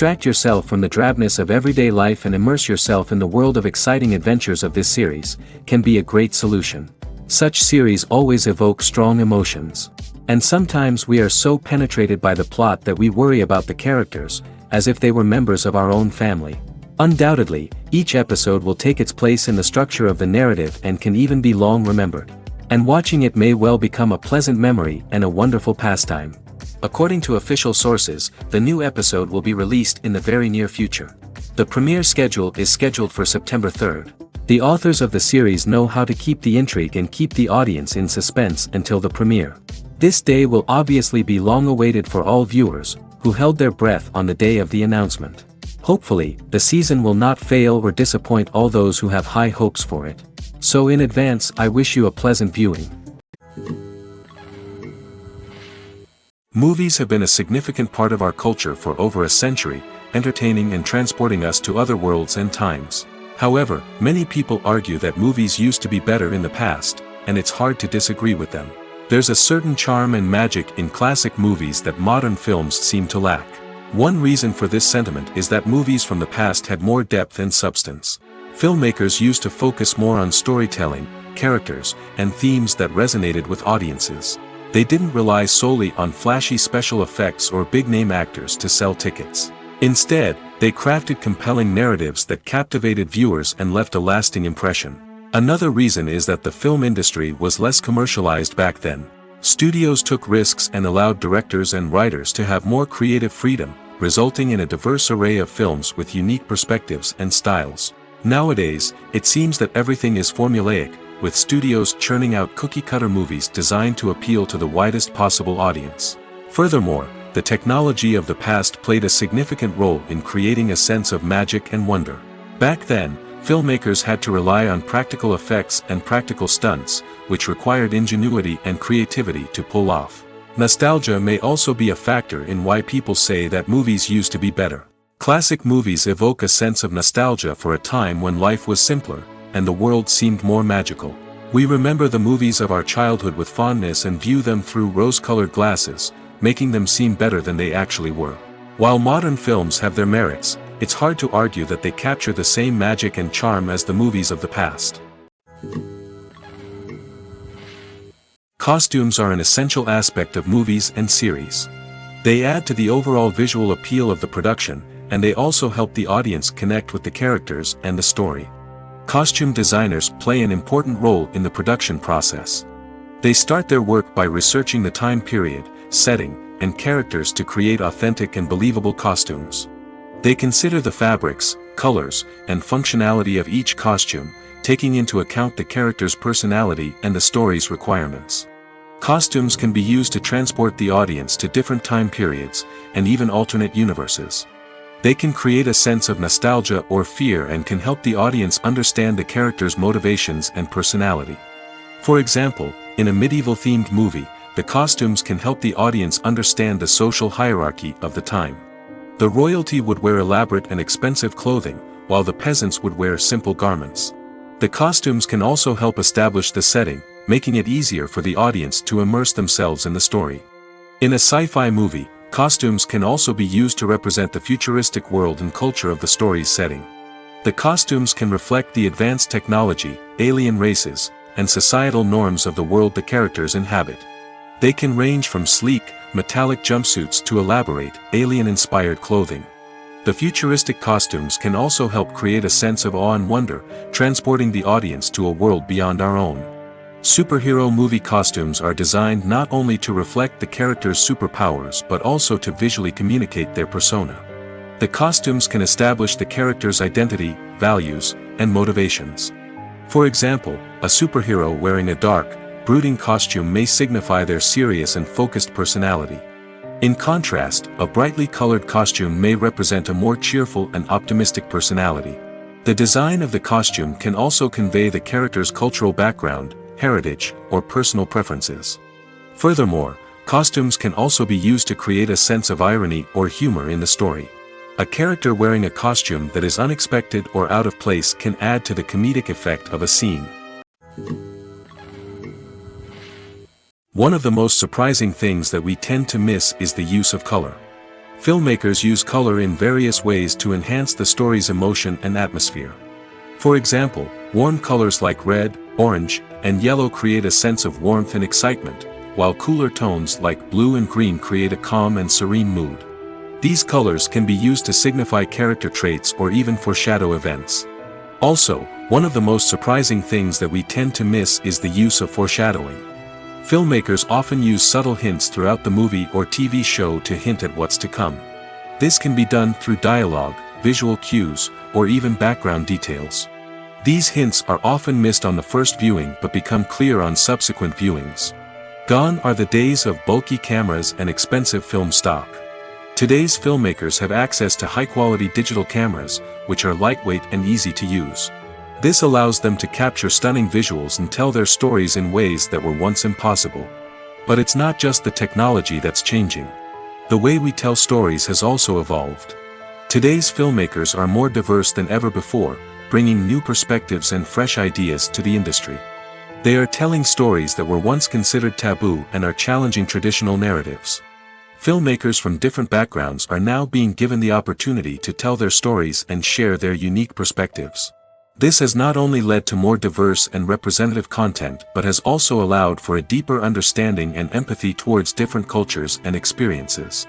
Distract yourself from the drabness of everyday life and immerse yourself in the world of exciting adventures of this series, can be a great solution. Such series always evoke strong emotions. And sometimes we are so penetrated by the plot that we worry about the characters, as if they were members of our own family. Undoubtedly, each episode will take its place in the structure of the narrative and can even be long remembered. And watching it may well become a pleasant memory and a wonderful pastime. According to official sources, the new episode will be released in the very near future. The premiere schedule is scheduled for September 3rd. The authors of the series know how to keep the intrigue and keep the audience in suspense until the premiere. This day will obviously be long awaited for all viewers, who held their breath on the day of the announcement. Hopefully, the season will not fail or disappoint all those who have high hopes for it. So in advance, I wish you a pleasant viewing. Movies have been a significant part of our culture for over a century, entertaining and transporting us to other worlds and times. However, many people argue that movies used to be better in the past, and it's hard to disagree with them. There's a certain charm and magic in classic movies that modern films seem to lack. One reason for this sentiment is that movies from the past had more depth and substance. Filmmakers used to focus more on storytelling, characters, and themes that resonated with audiences. They didn't rely solely on flashy special effects or big-name actors to sell tickets. Instead, they crafted compelling narratives that captivated viewers and left a lasting impression. Another reason is that the film industry was less commercialized back then. Studios took risks and allowed directors and writers to have more creative freedom, resulting in a diverse array of films with unique perspectives and styles. Nowadays, it seems that everything is formulaic, with studios churning out cookie-cutter movies designed to appeal to the widest possible audience. Furthermore, the technology of the past played a significant role in creating a sense of magic and wonder. Back then, filmmakers had to rely on practical effects and practical stunts, which required ingenuity and creativity to pull off. Nostalgia may also be a factor in why people say that movies used to be better. Classic movies evoke a sense of nostalgia for a time when life was simpler, and the world seemed more magical. We remember the movies of our childhood with fondness and view them through rose-colored glasses, making them seem better than they actually were. While modern films have their merits, it's hard to argue that they capture the same magic and charm as the movies of the past. Costumes are an essential aspect of movies and series. They add to the overall visual appeal of the production, and they also help the audience connect with the characters and the story. Costume designers play an important role in the production process. They start their work by researching the time period, setting, and characters to create authentic and believable costumes. They consider the fabrics, colors, and functionality of each costume, taking into account the character's personality and the story's requirements. Costumes can be used to transport the audience to different time periods, and even alternate universes. They can create a sense of nostalgia or fear and can help the audience understand the character's motivations and personality. For example, in a medieval-themed movie, the costumes can help the audience understand the social hierarchy of the time. The royalty would wear elaborate and expensive clothing, while the peasants would wear simple garments. The costumes can also help establish the setting, making it easier for the audience to immerse themselves in the story. In a sci-fi movie, costumes can also be used to represent the futuristic world and culture of the story's setting. The costumes can reflect the advanced technology, alien races, and societal norms of the world the characters inhabit. They can range from sleek, metallic jumpsuits to elaborate, alien-inspired clothing. The futuristic costumes can also help create a sense of awe and wonder, transporting the audience to a world beyond our own. Superhero movie costumes are designed not only to reflect the character's superpowers but also to visually communicate their persona. The costumes can establish the character's identity, values, and motivations. For example, a superhero wearing a dark, brooding costume may signify their serious and focused personality. In contrast, a brightly colored costume may represent a more cheerful and optimistic personality. The design of the costume can also convey the character's cultural background, heritage, or personal preferences. Furthermore, costumes can also be used to create a sense of irony or humor in the story. A character wearing a costume that is unexpected or out of place can add to the comedic effect of a scene. One of the most surprising things that we tend to miss is the use of color. Filmmakers use color in various ways to enhance the story's emotion and atmosphere. For example, warm colors like red, orange, and yellow create a sense of warmth and excitement, while cooler tones like blue and green create a calm and serene mood. These colors can be used to signify character traits or even foreshadow events. Also, one of the most surprising things that we tend to miss is the use of foreshadowing. Filmmakers often use subtle hints throughout the movie or TV show to hint at what's to come. This can be done through dialogue, visual cues, or even background details. These hints are often missed on the first viewing but become clear on subsequent viewings. Gone are the days of bulky cameras and expensive film stock. Today's filmmakers have access to high-quality digital cameras, which are lightweight and easy to use. This allows them to capture stunning visuals and tell their stories in ways that were once impossible. But it's not just the technology that's changing. The way we tell stories has also evolved. Today's filmmakers are more diverse than ever before, bringing new perspectives and fresh ideas to the industry. They are telling stories that were once considered taboo and are challenging traditional narratives. Filmmakers from different backgrounds are now being given the opportunity to tell their stories and share their unique perspectives. This has not only led to more diverse and representative content but has also allowed for a deeper understanding and empathy towards different cultures and experiences.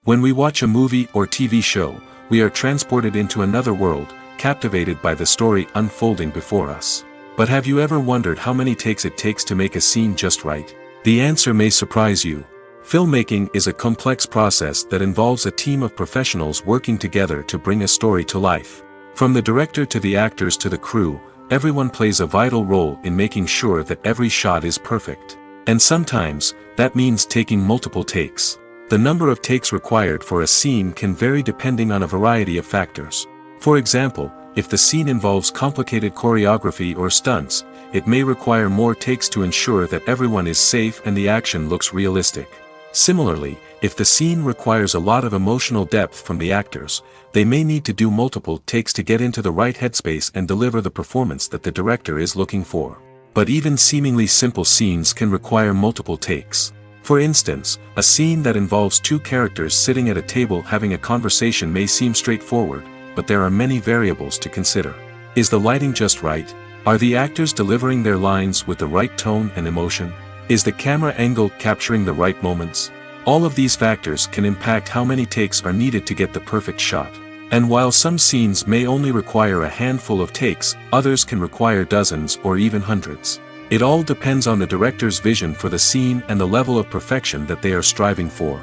When we watch a movie or TV show, we are transported into another world, captivated by the story unfolding before us. But have you ever wondered how many takes it takes to make a scene just right? The answer may surprise you. Filmmaking is a complex process that involves a team of professionals working together to bring a story to life. From the director to the actors to the crew, everyone plays a vital role in making sure that every shot is perfect. And sometimes, that means taking multiple takes. The number of takes required for a scene can vary depending on a variety of factors. For example, if the scene involves complicated choreography or stunts, it may require more takes to ensure that everyone is safe and the action looks realistic. Similarly, if the scene requires a lot of emotional depth from the actors, they may need to do multiple takes to get into the right headspace and deliver the performance that the director is looking for. But even seemingly simple scenes can require multiple takes. For instance, a scene that involves two characters sitting at a table having a conversation may seem straightforward, but there are many variables to consider. Is the lighting just right? Are the actors delivering their lines with the right tone and emotion? Is the camera angle capturing the right moments? All of these factors can impact how many takes are needed to get the perfect shot. And while some scenes may only require a handful of takes, others can require dozens or even hundreds. It all depends on the director's vision for the scene and the level of perfection that they are striving for.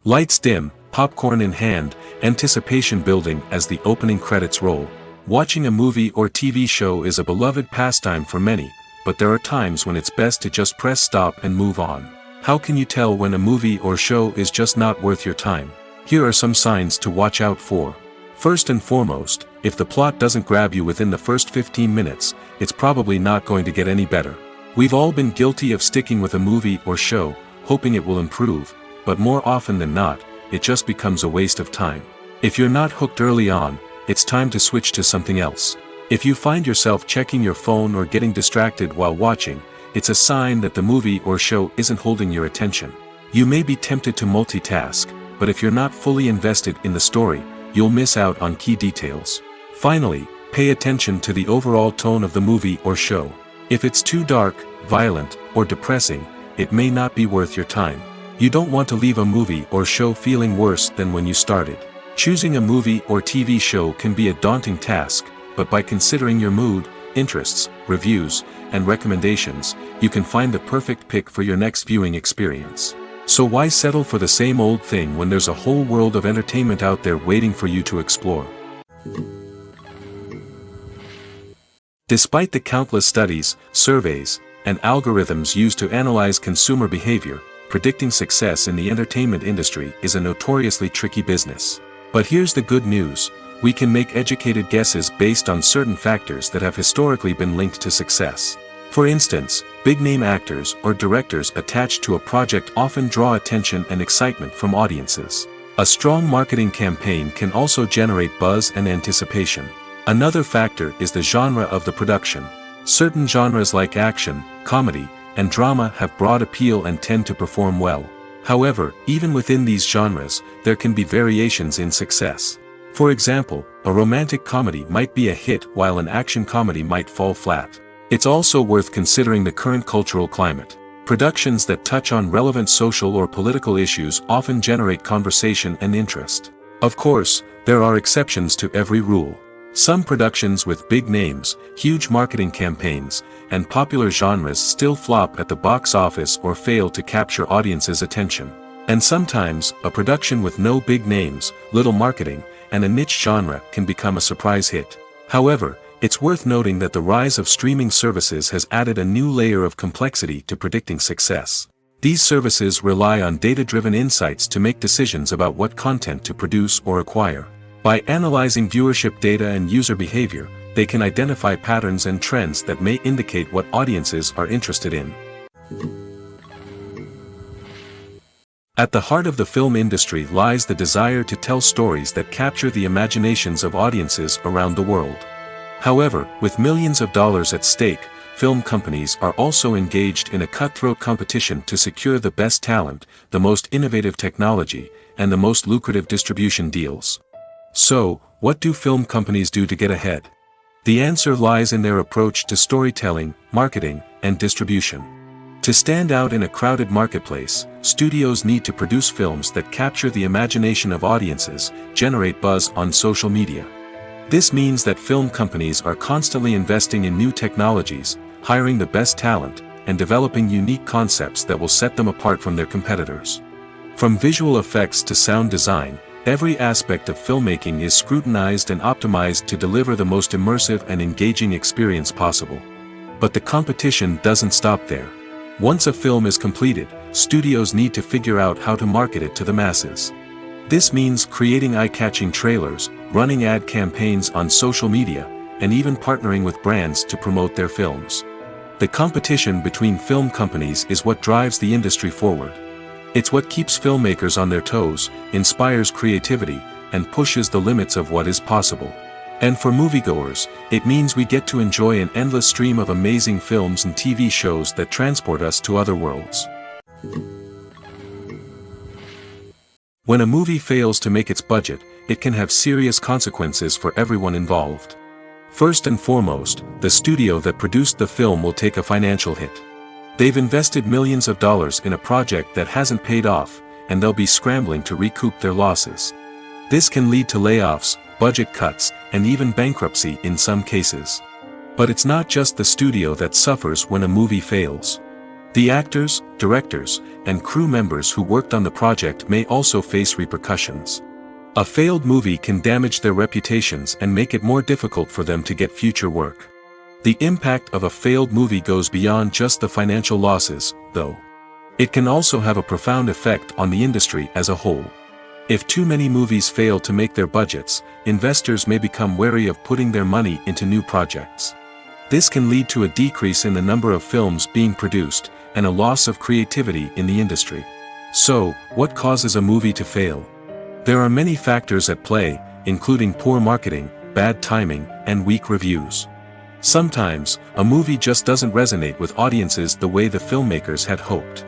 Lights dim, popcorn in hand, anticipation building as the opening credits roll. Watching a movie or TV show is a beloved pastime for many, but there are times when it's best to just press stop and move on. How can you tell when a movie or show is just not worth your time? Here are some signs to watch out for. First and foremost, if the plot doesn't grab you within the first 15 minutes, it's probably not going to get any better. We've all been guilty of sticking with a movie or show, hoping it will improve, but more often than not, it just becomes a waste of time. If you're not hooked early on, it's time to switch to something else. If you find yourself checking your phone or getting distracted while watching, it's a sign that the movie or show isn't holding your attention. You may be tempted to multitask, but if you're not fully invested in the story, you'll miss out on key details. Finally, pay attention to the overall tone of the movie or show. If it's too dark, violent, or depressing, it may not be worth your time. You don't want to leave a movie or show feeling worse than when you started. Choosing a movie or TV show can be a daunting task, but by considering your mood, interests, reviews, and recommendations, you can find the perfect pick for your next viewing experience. So why settle for the same old thing when there's a whole world of entertainment out there waiting for you to explore? Despite the countless studies, surveys, and algorithms used to analyze consumer behavior, predicting success in the entertainment industry is a notoriously tricky business. But here's the good news: we can make educated guesses based on certain factors that have historically been linked to success. For instance, big-name actors or directors attached to a project often draw attention and excitement from audiences. A strong marketing campaign can also generate buzz and anticipation. Another factor is the genre of the production. Certain genres like action, comedy, and drama have broad appeal and tend to perform well. However, even within these genres, there can be variations in success. For example, a romantic comedy might be a hit while an action comedy might fall flat. It's also worth considering the current cultural climate. Productions that touch on relevant social or political issues often generate conversation and interest. Of course, there are exceptions to every rule. Some productions with big names, huge marketing campaigns, and popular genres still flop at the box office or fail to capture audiences' attention. And sometimes, a production with no big names, little marketing, and a niche genre can become a surprise hit. However, it's worth noting that the rise of streaming services has added a new layer of complexity to predicting success. These services rely on data-driven insights to make decisions about what content to produce or acquire. By analyzing viewership data and user behavior, they can identify patterns and trends that may indicate what audiences are interested in. At the heart of the film industry lies the desire to tell stories that capture the imaginations of audiences around the world. However, with millions of dollars at stake, film companies are also engaged in a cutthroat competition to secure the best talent, the most innovative technology, and the most lucrative distribution deals. So, what do film companies do to get ahead? The answer lies in their approach to storytelling, marketing, and distribution. To stand out in a crowded marketplace, studios need to produce films that capture the imagination of audiences, generate buzz on social media. This means that film companies are constantly investing in new technologies, hiring the best talent, and developing unique concepts that will set them apart from their competitors. From visual effects to sound design, every aspect of filmmaking is scrutinized and optimized to deliver the most immersive and engaging experience possible. But the competition doesn't stop there. Once a film is completed, studios need to figure out how to market it to the masses. This means creating eye-catching trailers, running ad campaigns on social media, and even partnering with brands to promote their films. The competition between film companies is what drives the industry forward. It's what keeps filmmakers on their toes, inspires creativity, and pushes the limits of what is possible. And for moviegoers, it means we get to enjoy an endless stream of amazing films and TV shows that transport us to other worlds. When a movie fails to make its budget, it can have serious consequences for everyone involved. First and foremost, the studio that produced the film will take a financial hit. They've invested millions of dollars in a project that hasn't paid off, and they'll be scrambling to recoup their losses. This can lead to layoffs, budget cuts, and even bankruptcy in some cases. But it's not just the studio that suffers when a movie fails. The actors, directors, and crew members who worked on the project may also face repercussions. A failed movie can damage their reputations and make it more difficult for them to get future work. The impact of a failed movie goes beyond just the financial losses, though. It can also have a profound effect on the industry as a whole. If too many movies fail to make their budgets, investors may become wary of putting their money into new projects. This can lead to a decrease in the number of films being produced, and a loss of creativity in the industry. So, what causes a movie to fail? There are many factors at play, including poor marketing, bad timing, and weak reviews. Sometimes, a movie just doesn't resonate with audiences the way the filmmakers had hoped.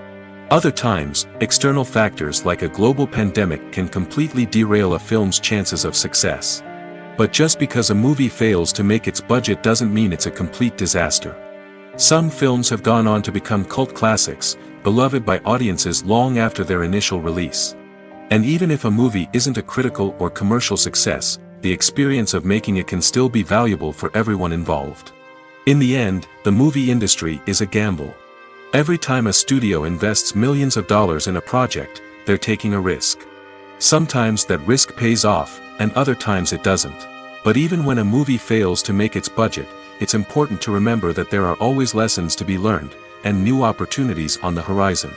Other times, external factors like a global pandemic can completely derail a film's chances of success. But just because a movie fails to make its budget doesn't mean it's a complete disaster. Some films have gone on to become cult classics, beloved by audiences long after their initial release. And even if a movie isn't a critical or commercial success, the experience of making it can still be valuable for everyone involved. In the end, the movie industry is a gamble. Every time a studio invests millions of dollars in a project, they're taking a risk. Sometimes that risk pays off, and other times it doesn't. But even when a movie fails to make its budget, it's important to remember that there are always lessons to be learned, and new opportunities on the horizon.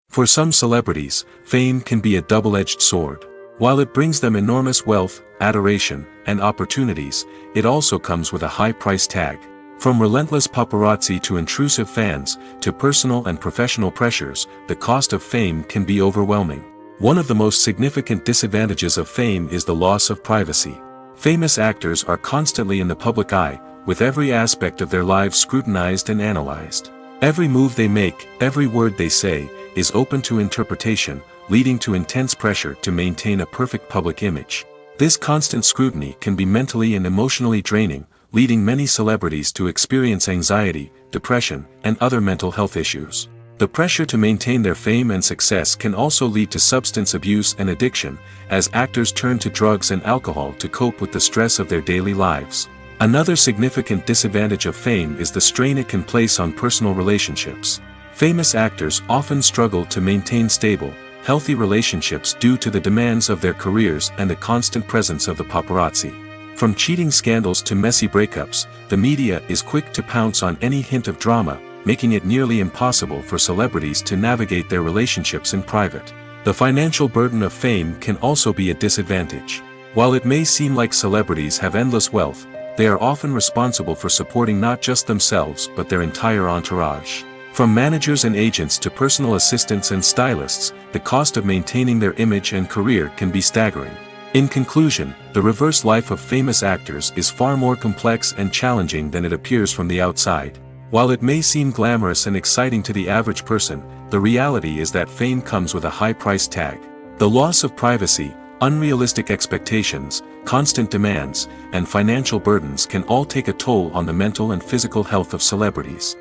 For some celebrities, fame can be a double-edged sword. While it brings them enormous wealth, adoration, and opportunities, it also comes with a high price tag. From relentless paparazzi to intrusive fans, to personal and professional pressures, the cost of fame can be overwhelming. One of the most significant disadvantages of fame is the loss of privacy. Famous actors are constantly in the public eye, with every aspect of their lives scrutinized and analyzed. Every move they make, every word they say, is open to interpretation, leading to intense pressure to maintain a perfect public image. This constant scrutiny can be mentally and emotionally draining, leading many celebrities to experience anxiety, depression, and other mental health issues. The pressure to maintain their fame and success can also lead to substance abuse and addiction, as actors turn to drugs and alcohol to cope with the stress of their daily lives. Another significant disadvantage of fame is the strain it can place on personal relationships. Famous actors often struggle to maintain stable, healthy relationships due to the demands of their careers and the constant presence of the paparazzi. From cheating scandals to messy breakups, the media is quick to pounce on any hint of drama, making it nearly impossible for celebrities to navigate their relationships in private. The financial burden of fame can also be a disadvantage. While it may seem like celebrities have endless wealth, they are often responsible for supporting not just themselves but their entire entourage. From managers and agents to personal assistants and stylists, the cost of maintaining their image and career can be staggering. In conclusion, the reverse life of famous actors is far more complex and challenging than it appears from the outside. While it may seem glamorous and exciting to the average person, the reality is that fame comes with a high price tag. The loss of privacy, unrealistic expectations, constant demands, and financial burdens can all take a toll on the mental and physical health of celebrities.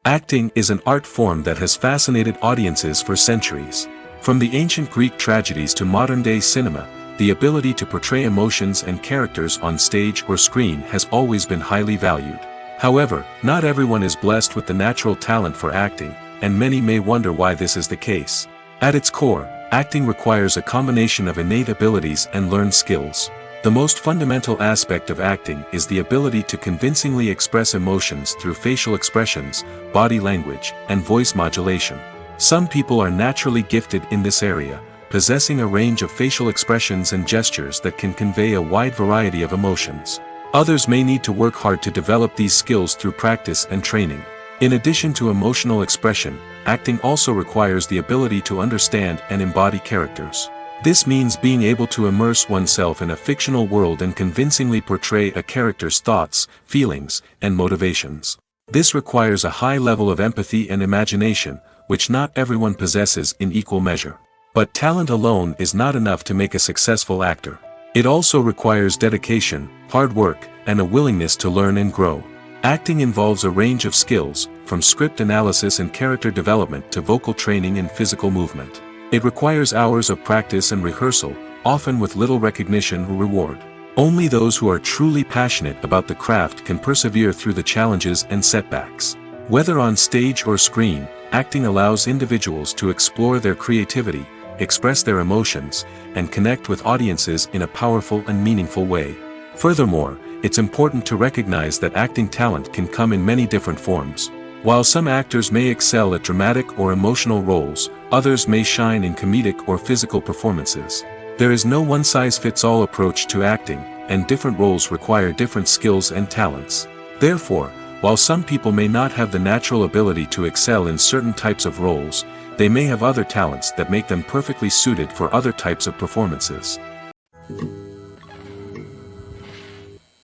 Acting is an art form that has fascinated audiences for centuries. From the ancient Greek tragedies to modern-day cinema, the ability to portray emotions and characters on stage or screen has always been highly valued. However, not everyone is blessed with the natural talent for acting, and many may wonder why this is the case. At its core, acting requires a combination of innate abilities and learned skills. The most fundamental aspect of acting is the ability to convincingly express emotions through facial expressions, body language, and voice modulation. Some people are naturally gifted in this area, possessing a range of facial expressions and gestures that can convey a wide variety of emotions. Others may need to work hard to develop these skills through practice and training. In addition to emotional expression, acting also requires the ability to understand and embody characters. This means being able to immerse oneself in a fictional world and convincingly portray a character's thoughts, feelings, and motivations. This requires a high level of empathy and imagination, which not everyone possesses in equal measure. But talent alone is not enough to make a successful actor. It also requires dedication, hard work, and a willingness to learn and grow. Acting involves a range of skills, from script analysis and character development to vocal training and physical movement. It requires hours of practice and rehearsal, often with little recognition or reward. Only those who are truly passionate about the craft can persevere through the challenges and setbacks. Whether on stage or screen, acting allows individuals to explore their creativity, express their emotions, and connect with audiences in a powerful and meaningful way. Furthermore, it's important to recognize that acting talent can come in many different forms. While some actors may excel at dramatic or emotional roles, others may shine in comedic or physical performances. There is no one-size-fits-all approach to acting, and different roles require different skills and talents. Therefore, while some people may not have the natural ability to excel in certain types of roles, they may have other talents that make them perfectly suited for other types of performances.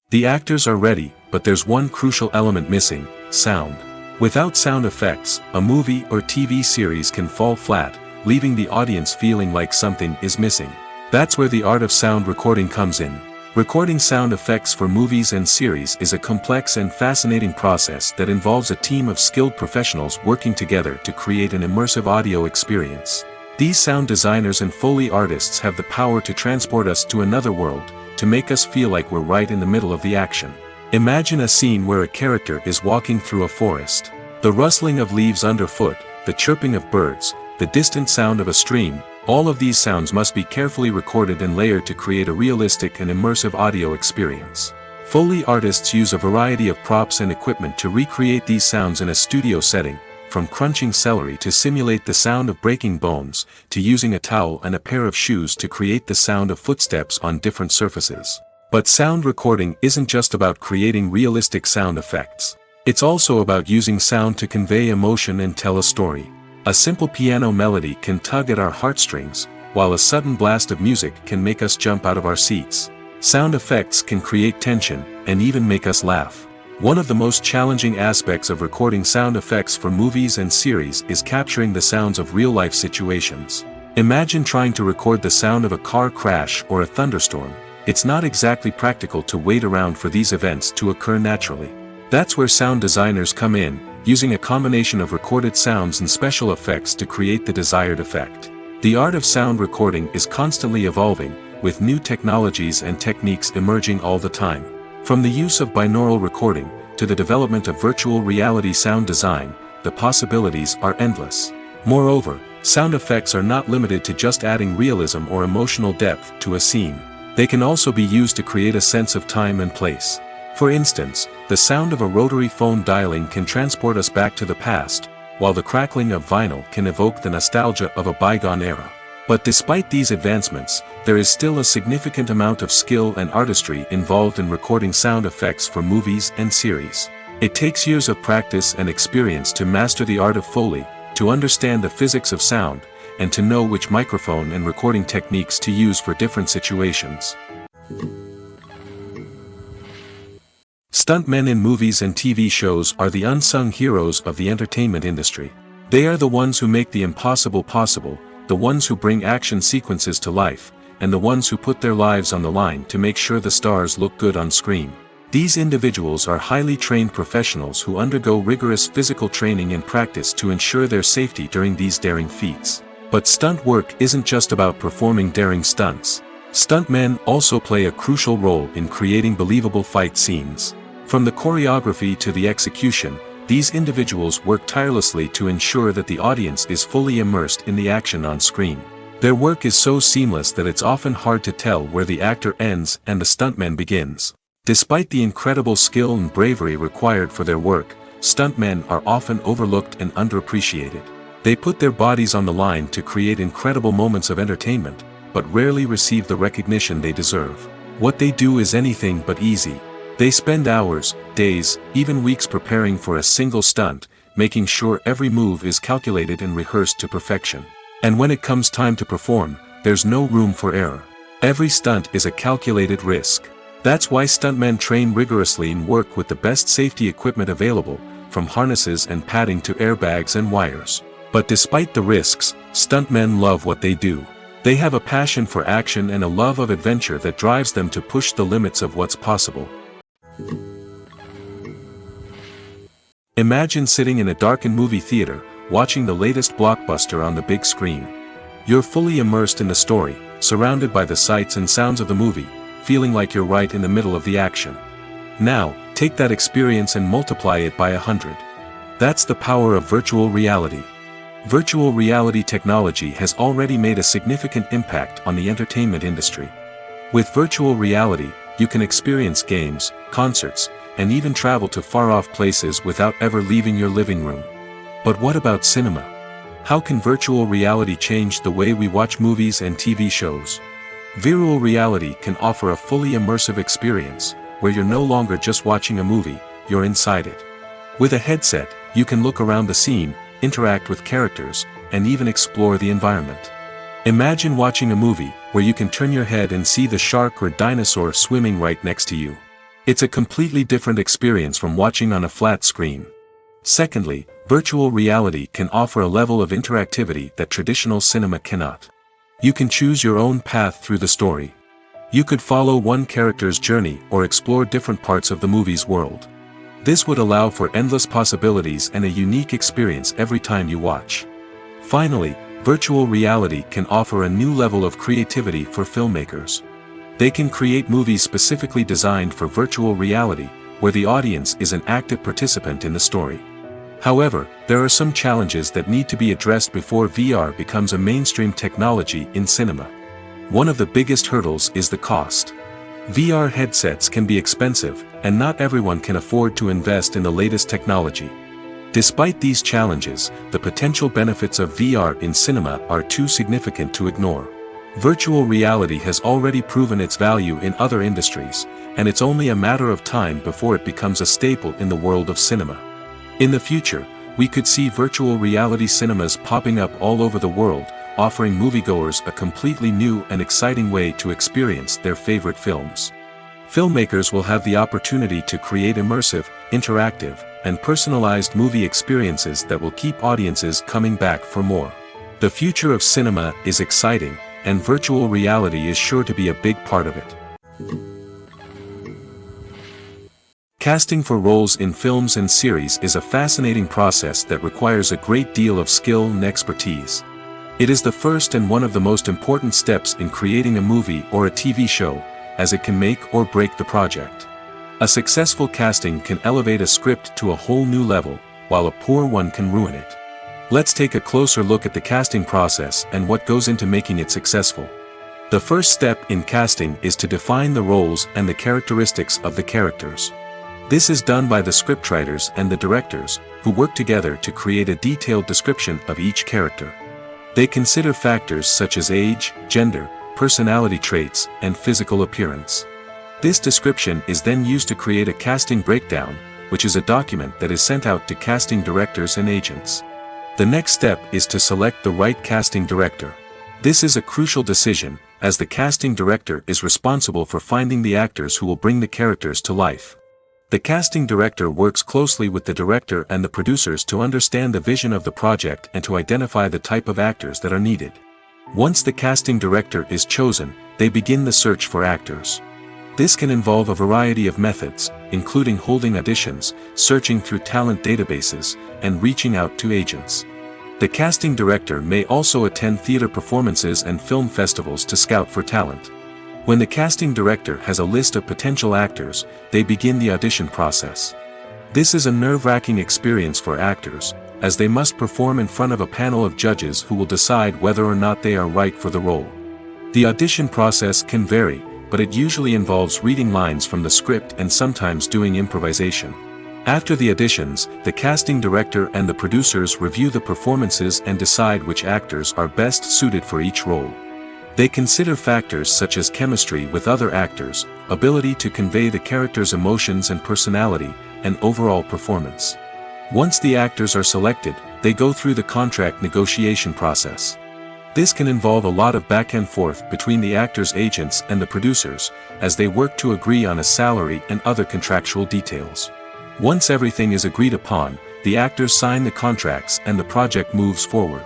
The actors are ready, but there's one crucial element missing: sound. Without sound effects, a movie or TV series can fall flat, leaving the audience feeling like something is missing. That's where the art of sound recording comes in. Recording sound effects for movies and series is a complex and fascinating process that involves a team of skilled professionals working together to create an immersive audio experience. These sound designers and Foley artists have the power to transport us to another world, to make us feel like we're right in the middle of the action. Imagine a scene where a character is walking through a forest. The rustling of leaves underfoot, the chirping of birds, the distant sound of a stream, all of these sounds must be carefully recorded and layered to create a realistic and immersive audio experience. Foley artists use a variety of props and equipment to recreate these sounds in a studio setting, from crunching celery to simulate the sound of breaking bones, to using a towel and a pair of shoes to create the sound of footsteps on different surfaces. But sound recording isn't just about creating realistic sound effects. It's also about using sound to convey emotion and tell a story. A simple piano melody can tug at our heartstrings, while a sudden blast of music can make us jump out of our seats. Sound effects can create tension, and even make us laugh. One of the most challenging aspects of recording sound effects for movies and series is capturing the sounds of real-life situations. Imagine trying to record the sound of a car crash or a thunderstorm. It's not exactly practical to wait around for these events to occur naturally. That's where sound designers come in, using a combination of recorded sounds and special effects to create the desired effect. The art of sound recording is constantly evolving, with new technologies and techniques emerging all the time. From the use of binaural recording, to the development of virtual reality sound design, the possibilities are endless. Moreover, sound effects are not limited to just adding realism or emotional depth to a scene. They can also be used to create a sense of time and place. For instance, the sound of a rotary phone dialing can transport us back to the past, while the crackling of vinyl can evoke the nostalgia of a bygone era. But despite these advancements, there is still a significant amount of skill and artistry involved in recording sound effects for movies and series. It takes years of practice and experience to master the art of Foley, to understand the physics of sound, and to know which microphone and recording techniques to use for different situations. Stuntmen in movies and TV shows are the unsung heroes of the entertainment industry. They are the ones who make the impossible possible, the ones who bring action sequences to life, and the ones who put their lives on the line to make sure the stars look good on screen. These individuals are highly trained professionals who undergo rigorous physical training and practice to ensure their safety during these daring feats. But stunt work isn't just about performing daring stunts. Stuntmen also play a crucial role in creating believable fight scenes. From the choreography to the execution, these individuals work tirelessly to ensure that the audience is fully immersed in the action on screen. Their work is so seamless that it's often hard to tell where the actor ends and the stuntman begins. Despite the incredible skill and bravery required for their work, stuntmen are often overlooked and underappreciated. They put their bodies on the line to create incredible moments of entertainment, but rarely receive the recognition they deserve. What they do is anything but easy. They spend hours, days, even weeks preparing for a single stunt, making sure every move is calculated and rehearsed to perfection. And when it comes time to perform, there's no room for error. Every stunt is a calculated risk. That's why stuntmen train rigorously and work with the best safety equipment available, from harnesses and padding to airbags and wires. But despite the risks, stuntmen love what they do. They have a passion for action and a love of adventure that drives them to push the limits of what's possible. Imagine sitting in a darkened movie theater, watching the latest blockbuster on the big screen. You're fully immersed in the story, surrounded by the sights and sounds of the movie, feeling like you're right in the middle of the action. Now, take that experience and multiply it by 100. That's the power of virtual reality. Virtual reality technology has already made a significant impact on the entertainment industry. With virtual reality, you can experience games, concerts, and even travel to far-off places without ever leaving your living room. But what about cinema? How can virtual reality change the way we watch movies and TV shows? Virtual reality can offer a fully immersive experience, where you're no longer just watching a movie, you're inside it. With a headset, you can look around the scene, interact with characters, and even explore the environment. Imagine watching a movie where you can turn your head and see the shark or dinosaur swimming right next to you. It's a completely different experience from watching on a flat screen. Secondly, virtual reality can offer a level of interactivity that traditional cinema cannot. You can choose your own path through the story. You could follow one character's journey or explore different parts of the movie's world. This would allow for endless possibilities and a unique experience every time you watch. Finally, virtual reality can offer a new level of creativity for filmmakers. They can create movies specifically designed for virtual reality, where the audience is an active participant in the story. However, there are some challenges that need to be addressed before VR becomes a mainstream technology in cinema. One of the biggest hurdles is the cost. VR headsets can be expensive, and not everyone can afford to invest in the latest technology. Despite these challenges, the potential benefits of VR in cinema are too significant to ignore. Virtual reality has already proven its value in other industries, and it's only a matter of time before it becomes a staple in the world of cinema. In the future, we could see virtual reality cinemas popping up all over the world, offering moviegoers a completely new and exciting way to experience their favorite films. Filmmakers will have the opportunity to create immersive, interactive, and personalized movie experiences that will keep audiences coming back for more. The future of cinema is exciting, and virtual reality is sure to be a big part of it. Casting for roles in films and series is a fascinating process that requires a great deal of skill and expertise. It is the first and one of the most important steps in creating a movie or a TV show, as it can make or break the project. A successful casting can elevate a script to a whole new level, while a poor one can ruin it. Let's take a closer look at the casting process and what goes into making it successful. The first step in casting is to define the roles and the characteristics of the characters. This is done by the scriptwriters and the directors, who work together to create a detailed description of each character. They consider factors such as age, gender, personality traits, and physical appearance. This description is then used to create a casting breakdown, which is a document that is sent out to casting directors and agents. The next step is to select the right casting director. This is a crucial decision, as the casting director is responsible for finding the actors who will bring the characters to life. The casting director works closely with the director and the producers to understand the vision of the project and to identify the type of actors that are needed. Once the casting director is chosen, they begin the search for actors. This can involve a variety of methods, including holding auditions, searching through talent databases, and reaching out to agents. The casting director may also attend theater performances and film festivals to scout for talent. When the casting director has a list of potential actors, they begin the audition process. This is a nerve-wracking experience for actors, as they must perform in front of a panel of judges who will decide whether or not they are right for the role. The audition process can vary, but it usually involves reading lines from the script and sometimes doing improvisation. After the auditions, the casting director and the producers review the performances and decide which actors are best suited for each role. They consider factors such as chemistry with other actors, ability to convey the character's emotions and personality, and overall performance. Once the actors are selected, they go through the contract negotiation process. This can involve a lot of back and forth between the actors' agents and the producers, as they work to agree on a salary and other contractual details. Once everything is agreed upon, the actors sign the contracts and the project moves forward.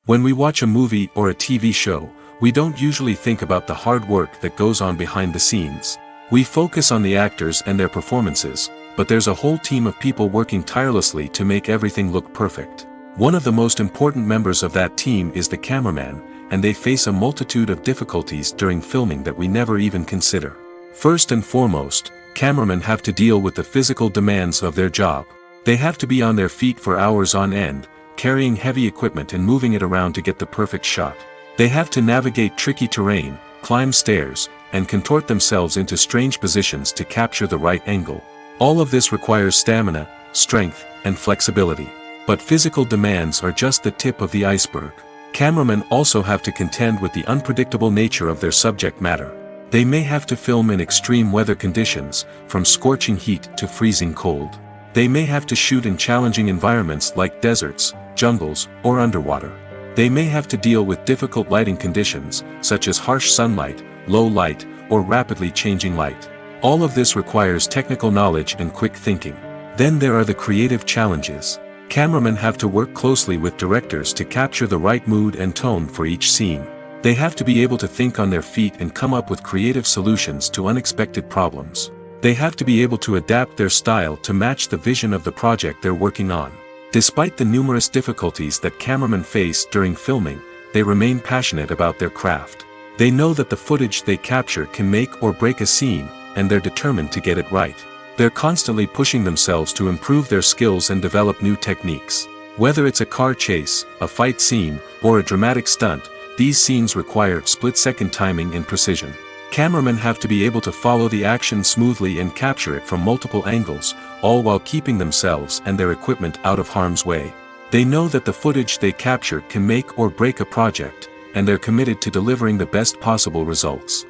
When we watch a movie or a TV show, we don't usually think about the hard work that goes on behind the scenes. We focus on the actors and their performances, but there's a whole team of people working tirelessly to make everything look perfect. One of the most important members of that team is the cameraman, and they face a multitude of difficulties during filming that we never even consider. First and foremost, cameramen have to deal with the physical demands of their job. They have to be on their feet for hours on end, carrying heavy equipment and moving it around to get the perfect shot. They have to navigate tricky terrain, climb stairs, and contort themselves into strange positions to capture the right angle. All of this requires stamina, strength, and flexibility. But physical demands are just the tip of the iceberg. Cameramen also have to contend with the unpredictable nature of their subject matter. They may have to film in extreme weather conditions, from scorching heat to freezing cold. They may have to shoot in challenging environments like deserts, jungles, or underwater. They may have to deal with difficult lighting conditions, such as harsh sunlight, low light, or rapidly changing light. All of this requires technical knowledge and quick thinking. Then there are the creative challenges. Cameramen have to work closely with directors to capture the right mood and tone for each scene. They have to be able to think on their feet and come up with creative solutions to unexpected problems. They have to be able to adapt their style to match the vision of the project they're working on. Despite the numerous difficulties that cameramen face during filming, they remain passionate about their craft. They know that the footage they capture can make or break a scene, and they're determined to get it right. They're constantly pushing themselves to improve their skills and develop new techniques. Whether it's a car chase, a fight scene, or a dramatic stunt, these scenes require split-second timing and precision. Cameramen have to be able to follow the action smoothly and capture it from multiple angles, all while keeping themselves and their equipment out of harm's way. They know that the footage they capture can make or break a project, and they're committed to delivering the best possible results.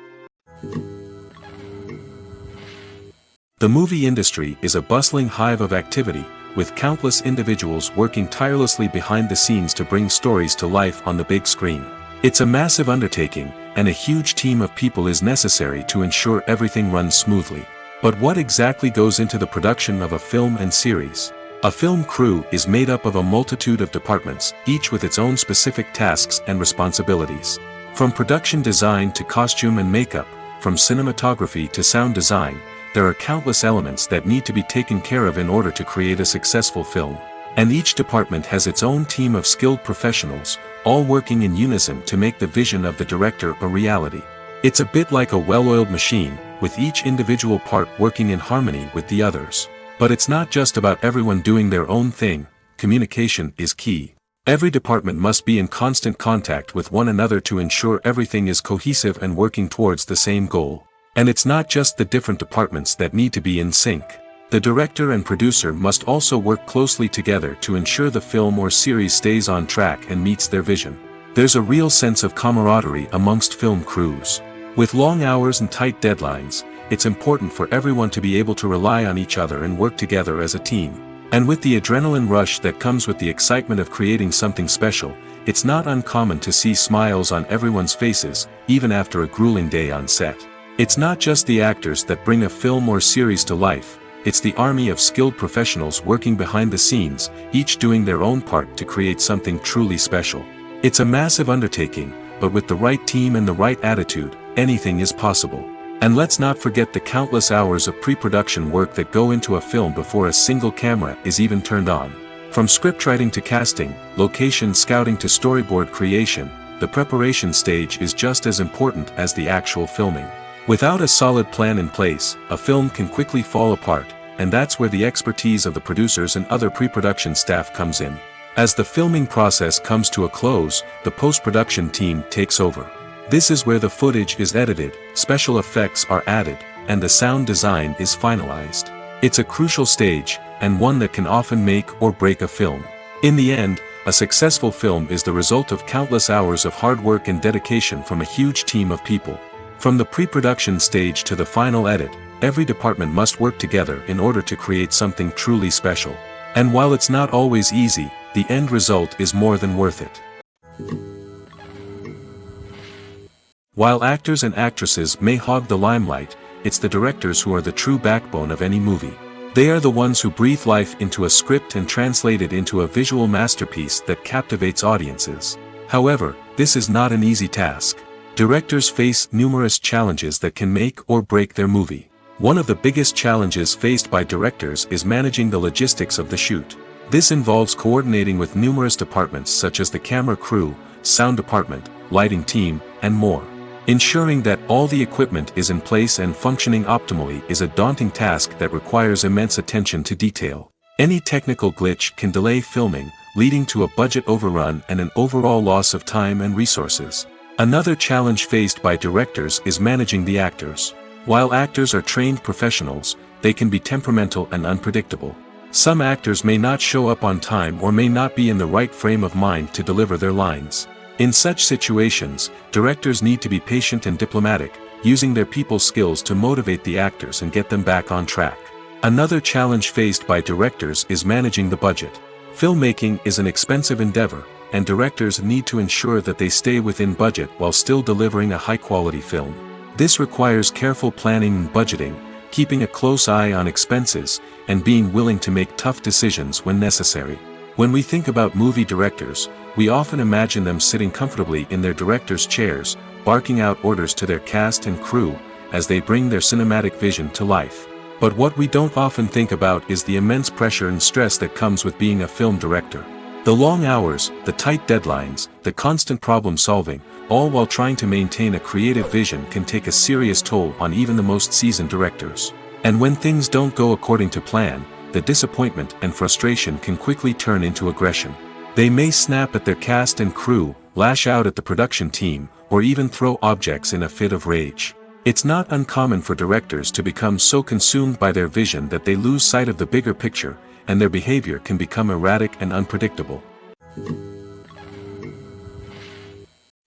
The movie industry is a bustling hive of activity, with countless individuals working tirelessly behind the scenes to bring stories to life on the big screen. It's a massive undertaking, and a huge team of people is necessary to ensure everything runs smoothly. But what exactly goes into the production of a film and series? A film crew is made up of a multitude of departments, each with its own specific tasks and responsibilities. From production design to costume and makeup, from cinematography to sound design, there are countless elements that need to be taken care of in order to create a successful film. And each department has its own team of skilled professionals, all working in unison to make the vision of the director a reality. It's a bit like a well-oiled machine, with each individual part working in harmony with the others. But it's not just about everyone doing their own thing. Communication is key. Every department must be in constant contact with one another to ensure everything is cohesive and working towards the same goal. And it's not just the different departments that need to be in sync. The director and producer must also work closely together to ensure the film or series stays on track and meets their vision. There's a real sense of camaraderie amongst film crews. With long hours and tight deadlines, it's important for everyone to be able to rely on each other and work together as a team. And with the adrenaline rush that comes with the excitement of creating something special, it's not uncommon to see smiles on everyone's faces, even after a grueling day on set. It's not just the actors that bring a film or series to life, it's the army of skilled professionals working behind the scenes, each doing their own part to create something truly special. It's a massive undertaking, but with the right team and the right attitude, anything is possible. And let's not forget the countless hours of pre-production work that go into a film before a single camera is even turned on. From scriptwriting to casting, location scouting to storyboard creation, the preparation stage is just as important as the actual filming. Without a solid plan in place, a film can quickly fall apart, and that's where the expertise of the producers and other pre-production staff comes in. As the filming process comes to a close, the post-production team takes over. This is where the footage is edited, special effects are added, and the sound design is finalized. It's a crucial stage, and one that can often make or break a film. In the end, a successful film is the result of countless hours of hard work and dedication from a huge team of people. From the pre-production stage to the final edit, every department must work together in order to create something truly special. And while it's not always easy, the end result is more than worth it. While actors and actresses may hog the limelight, it's the directors who are the true backbone of any movie. They are the ones who breathe life into a script and translate it into a visual masterpiece that captivates audiences. However, this is not an easy task. Directors face numerous challenges that can make or break their movie. One of the biggest challenges faced by directors is managing the logistics of the shoot. This involves coordinating with numerous departments such as the camera crew, sound department, lighting team, and more. Ensuring that all the equipment is in place and functioning optimally is a daunting task that requires immense attention to detail. Any technical glitch can delay filming, leading to a budget overrun and an overall loss of time and resources. Another challenge faced by directors is managing the actors. While actors are trained professionals, they can be temperamental and unpredictable. Some actors may not show up on time or may not be in the right frame of mind to deliver their lines. In such situations, directors need to be patient and diplomatic, using their people skills to motivate the actors and get them back on track. Another challenge faced by directors is managing the budget. Filmmaking is an expensive endeavor, and directors need to ensure that they stay within budget while still delivering a high-quality film. This requires careful planning and budgeting, keeping a close eye on expenses, and being willing to make tough decisions when necessary. When we think about movie directors, we often imagine them sitting comfortably in their director's chairs, barking out orders to their cast and crew, as they bring their cinematic vision to life. But what we don't often think about is the immense pressure and stress that comes with being a film director. The long hours, the tight deadlines, the constant problem solving, all while trying to maintain a creative vision can take a serious toll on even the most seasoned directors. And when things don't go according to plan, the disappointment and frustration can quickly turn into aggression. They may snap at their cast and crew, lash out at the production team, or even throw objects in a fit of rage. It's not uncommon for directors to become so consumed by their vision that they lose sight of the bigger picture, and their behavior can become erratic and unpredictable.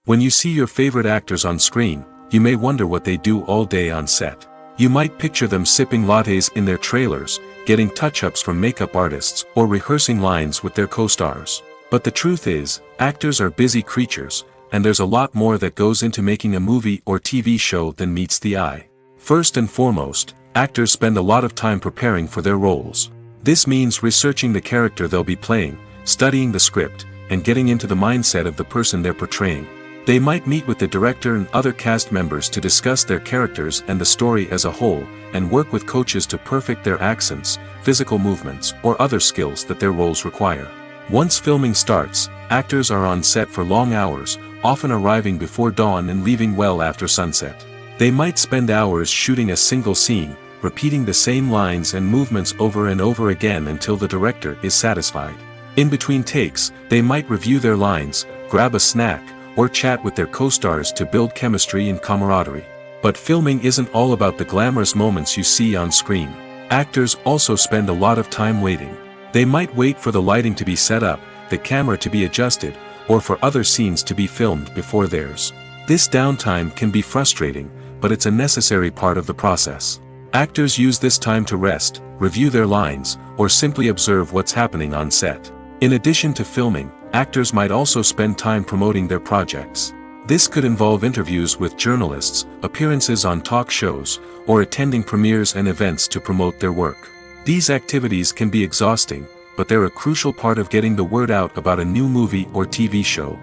When you see your favorite actors on screen, you may wonder what they do all day on set. You might picture them sipping lattes in their trailers, getting touch-ups from makeup artists, or rehearsing lines with their co-stars. But the truth is, actors are busy creatures, and there's a lot more that goes into making a movie or TV show than meets the eye. First and foremost, actors spend a lot of time preparing for their roles. This means researching the character they'll be playing, studying the script, and getting into the mindset of the person they're portraying. They might meet with the director and other cast members to discuss their characters and the story as a whole, and work with coaches to perfect their accents, physical movements, or other skills that their roles require. Once filming starts, actors are on set for long hours, often arriving before dawn and leaving well after sunset. They might spend hours shooting a single scene, repeating the same lines and movements over and over again until the director is satisfied. In between takes, they might review their lines, grab a snack, or chat with their co-stars to build chemistry and camaraderie. But filming isn't all about the glamorous moments you see on screen. Actors also spend a lot of time waiting. They might wait for the lighting to be set up, the camera to be adjusted, or for other scenes to be filmed before theirs. This downtime can be frustrating, but it's a necessary part of the process. Actors use this time to rest, review their lines, or simply observe what's happening on set. In addition to filming, actors might also spend time promoting their projects. This could involve interviews with journalists, appearances on talk shows, or attending premieres and events to promote their work. These activities can be exhausting, but they're a crucial part of getting the word out about a new movie or TV show.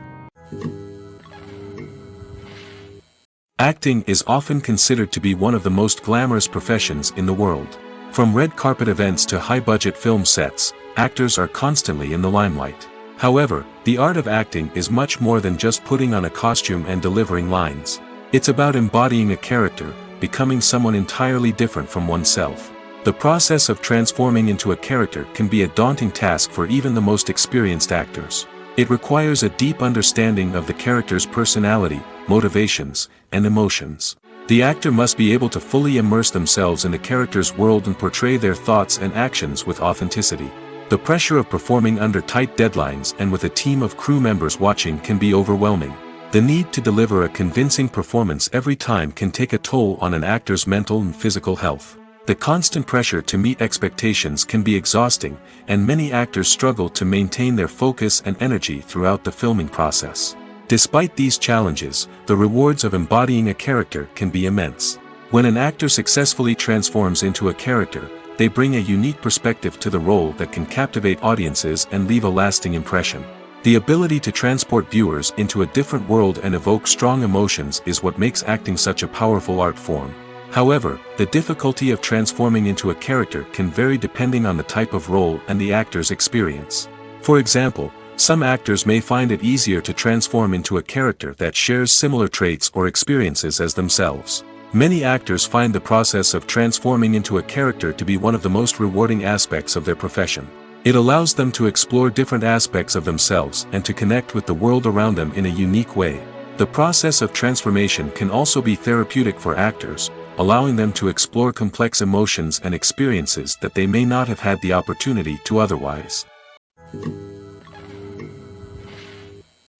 Acting is often considered to be one of the most glamorous professions in the world. From red carpet events to high-budget film sets, actors are constantly in the limelight. However, the art of acting is much more than just putting on a costume and delivering lines. It's about embodying a character, becoming someone entirely different from oneself. The process of transforming into a character can be a daunting task for even the most experienced actors. It requires a deep understanding of the character's personality, motivations, and emotions. The actor must be able to fully immerse themselves in the character's world and portray their thoughts and actions with authenticity. The pressure of performing under tight deadlines and with a team of crew members watching can be overwhelming. The need to deliver a convincing performance every time can take a toll on an actor's mental and physical health. The constant pressure to meet expectations can be exhausting, and many actors struggle to maintain their focus and energy throughout the filming process. Despite these challenges, the rewards of embodying a character can be immense. When an actor successfully transforms into a character, they bring a unique perspective to the role that can captivate audiences and leave a lasting impression. The ability to transport viewers into a different world and evoke strong emotions is what makes acting such a powerful art form. However, the difficulty of transforming into a character can vary depending on the type of role and the actor's experience. For example, some actors may find it easier to transform into a character that shares similar traits or experiences as themselves. Many actors find the process of transforming into a character to be one of the most rewarding aspects of their profession. It allows them to explore different aspects of themselves and to connect with the world around them in a unique way. The process of transformation can also be therapeutic for actors, allowing them to explore complex emotions and experiences that they may not have had the opportunity to otherwise.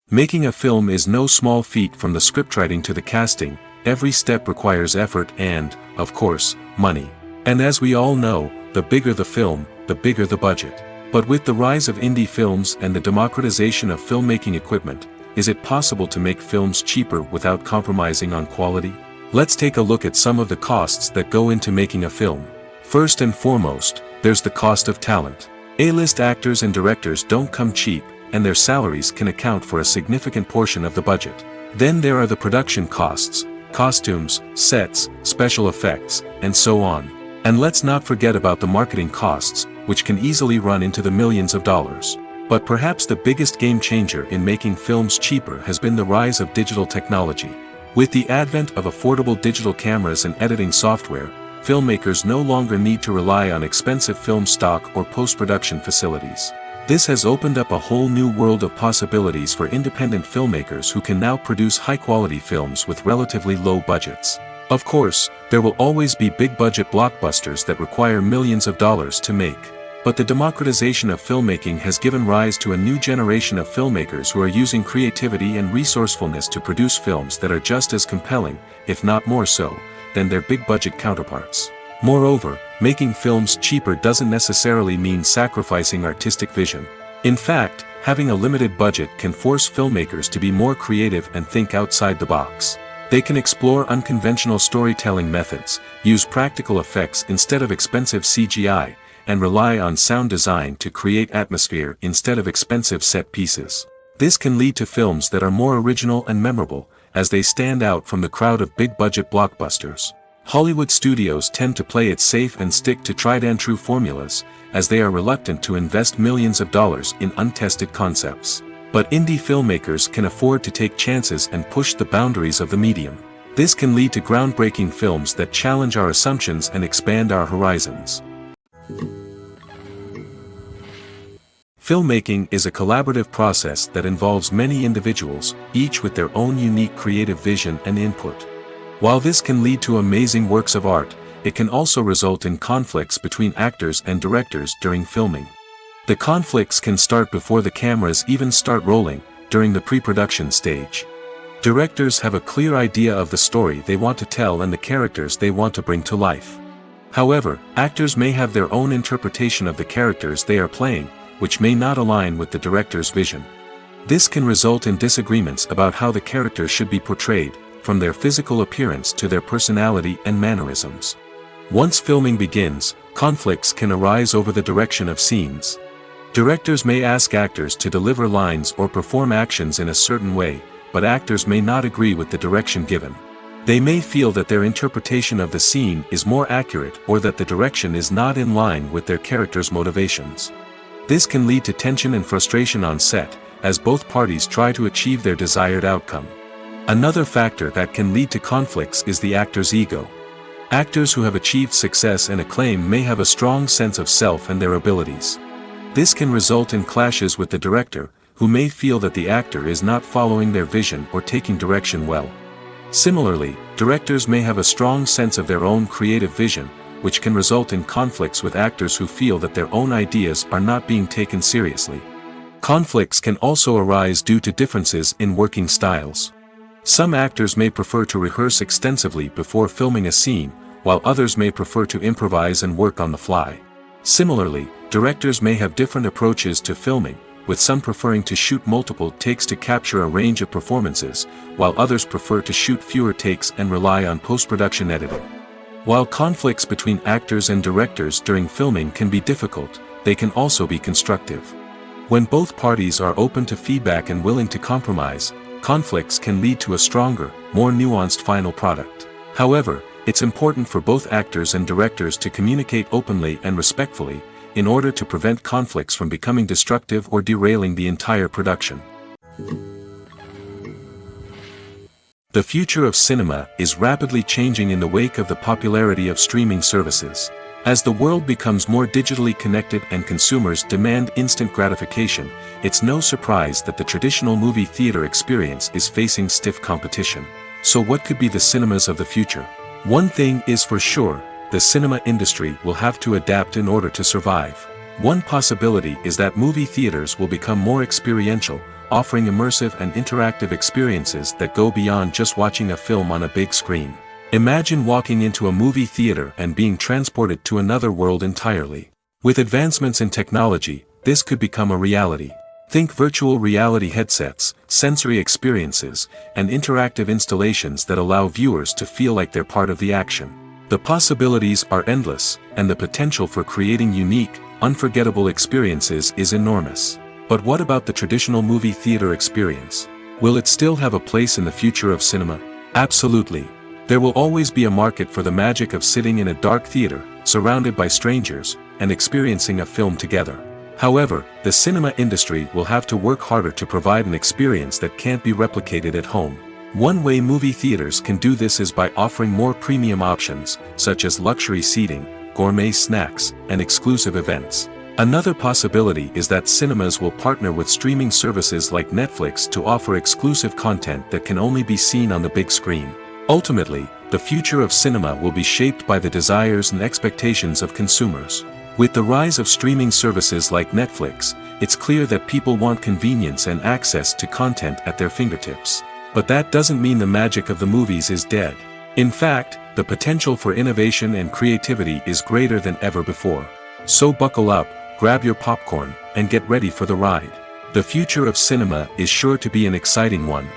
Making a film is no small feat. From the scriptwriting to the casting, every step requires effort and, of course, money. And as we all know, the bigger the film, the bigger the budget. But with the rise of indie films and the democratization of filmmaking equipment, is it possible to make films cheaper without compromising on quality? Let's take a look at some of the costs that go into making a film. First and foremost, there's the cost of talent. A-list actors and directors don't come cheap, and their salaries can account for a significant portion of the budget. Then there are the production costs, costumes, sets, special effects, and so on. And let's not forget about the marketing costs, which can easily run into the millions of dollars. But perhaps the biggest game changer in making films cheaper has been the rise of digital technology. With the advent of affordable digital cameras and editing software, filmmakers no longer need to rely on expensive film stock or post-production facilities. This has opened up a whole new world of possibilities for independent filmmakers who can now produce high-quality films with relatively low budgets. Of course, there will always be big-budget blockbusters that require millions of dollars to make. But the democratization of filmmaking has given rise to a new generation of filmmakers who are using creativity and resourcefulness to produce films that are just as compelling, if not more so, than their big-budget counterparts. Moreover, making films cheaper doesn't necessarily mean sacrificing artistic vision. In fact, having a limited budget can force filmmakers to be more creative and think outside the box. They can explore unconventional storytelling methods, use practical effects instead of expensive CGI, and rely on sound design to create atmosphere instead of expensive set pieces. This can lead to films that are more original and memorable, as they stand out from the crowd of big-budget blockbusters. Hollywood studios tend to play it safe and stick to tried-and-true formulas, as they are reluctant to invest millions of dollars in untested concepts. But indie filmmakers can afford to take chances and push the boundaries of the medium. This can lead to groundbreaking films that challenge our assumptions and expand our horizons. Filmmaking is a collaborative process that involves many individuals, each with their own unique creative vision and input. While this can lead to amazing works of art, it can also result in conflicts between actors and directors during filming. The conflicts can start before the cameras even start rolling, during the pre-production stage. Directors have a clear idea of the story they want to tell and the characters they want to bring to life. However, actors may have their own interpretation of the characters they are playing, which may not align with the director's vision. This can result in disagreements about how the characters should be portrayed, from their physical appearance to their personality and mannerisms. Once filming begins, conflicts can arise over the direction of scenes. Directors may ask actors to deliver lines or perform actions in a certain way, but actors may not agree with the direction given. They may feel that their interpretation of the scene is more accurate or that the direction is not in line with their character's motivations. This can lead to tension and frustration on set, as both parties try to achieve their desired outcome. Another factor that can lead to conflicts is the actor's ego. Actors who have achieved success and acclaim may have a strong sense of self and their abilities. This can result in clashes with the director, who may feel that the actor is not following their vision or taking direction well. Similarly, directors may have a strong sense of their own creative vision, which can result in conflicts with actors who feel that their own ideas are not being taken seriously. Conflicts can also arise due to differences in working styles. Some actors may prefer to rehearse extensively before filming a scene, while others may prefer to improvise and work on the fly. Similarly, directors may have different approaches to filming, with some preferring to shoot multiple takes to capture a range of performances, while others prefer to shoot fewer takes and rely on post-production editing. While conflicts between actors and directors during filming can be difficult, they can also be constructive. When both parties are open to feedback and willing to compromise, conflicts can lead to a stronger, more nuanced final product. However, it's important for both actors and directors to communicate openly and respectfully, in order to prevent conflicts from becoming destructive or derailing the entire production. The future of cinema is rapidly changing in the wake of the popularity of streaming services. As the world becomes more digitally connected and consumers demand instant gratification, it's no surprise that the traditional movie theater experience is facing stiff competition. So what could be the cinemas of the future? One thing is for sure, the cinema industry will have to adapt in order to survive. One possibility is that movie theaters will become more experiential, offering immersive and interactive experiences that go beyond just watching a film on a big screen. Imagine walking into a movie theater and being transported to another world entirely. With advancements in technology, this could become a reality. Think virtual reality headsets, sensory experiences, and interactive installations that allow viewers to feel like they're part of the action. The possibilities are endless, and the potential for creating unique, unforgettable experiences is enormous. But what about the traditional movie theater experience? Will it still have a place in the future of cinema? Absolutely. There will always be a market for the magic of sitting in a dark theater, surrounded by strangers, and experiencing a film together. However, the cinema industry will have to work harder to provide an experience that can't be replicated at home. One way movie theaters can do this is by offering more premium options, such as luxury seating, gourmet snacks, and exclusive events. Another possibility is that cinemas will partner with streaming services like Netflix to offer exclusive content that can only be seen on the big screen. Ultimately, the future of cinema will be shaped by the desires and expectations of consumers. With the rise of streaming services like Netflix, it's clear that people want convenience and access to content at their fingertips. But that doesn't mean the magic of the movies is dead. In fact, the potential for innovation and creativity is greater than ever before. So buckle up, grab your popcorn, and get ready for the ride. The future of cinema is sure to be an exciting one.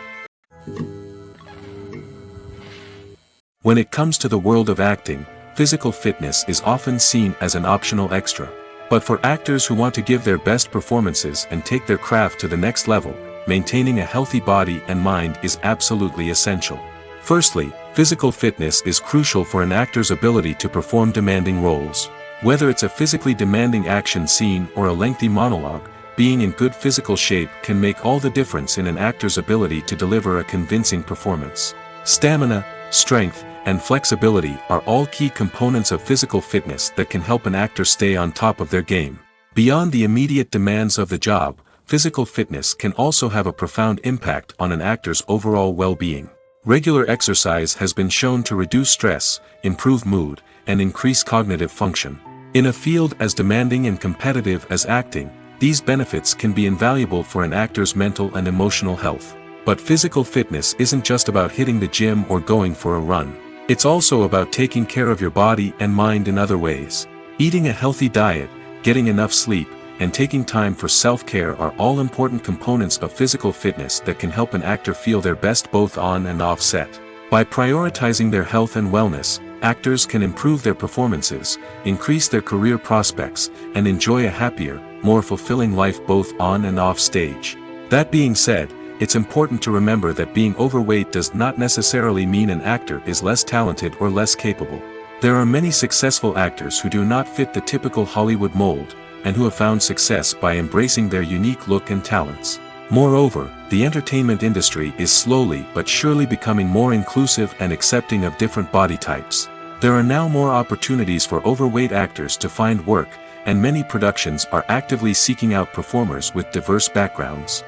When it comes to the world of acting, physical fitness is often seen as an optional extra. But for actors who want to give their best performances and take their craft to the next level, maintaining a healthy body and mind is absolutely essential. Firstly, physical fitness is crucial for an actor's ability to perform demanding roles. Whether it's a physically demanding action scene or a lengthy monologue, being in good physical shape can make all the difference in an actor's ability to deliver a convincing performance. Stamina, strength, and flexibility are all key components of physical fitness that can help an actor stay on top of their game. Beyond the immediate demands of the job, physical fitness can also have a profound impact on an actor's overall well-being. Regular exercise has been shown to reduce stress, improve mood, and increase cognitive function. In a field as demanding and competitive as acting, these benefits can be invaluable for an actor's mental and emotional health. But physical fitness isn't just about hitting the gym or going for a run. It's also about taking care of your body and mind in other ways. Eating a healthy diet, getting enough sleep, and taking time for self-care are all important components of physical fitness that can help an actor feel their best both on and off set. By prioritizing their health and wellness, actors can improve their performances, increase their career prospects, and enjoy a happier, more fulfilling life both on and off stage. That being said, it's important to remember that being overweight does not necessarily mean an actor is less talented or less capable. There are many successful actors who do not fit the typical Hollywood mold, and who have found success by embracing their unique look and talents. Moreover, the entertainment industry is slowly but surely becoming more inclusive and accepting of different body types. There are now more opportunities for overweight actors to find work, and many productions are actively seeking out performers with diverse backgrounds.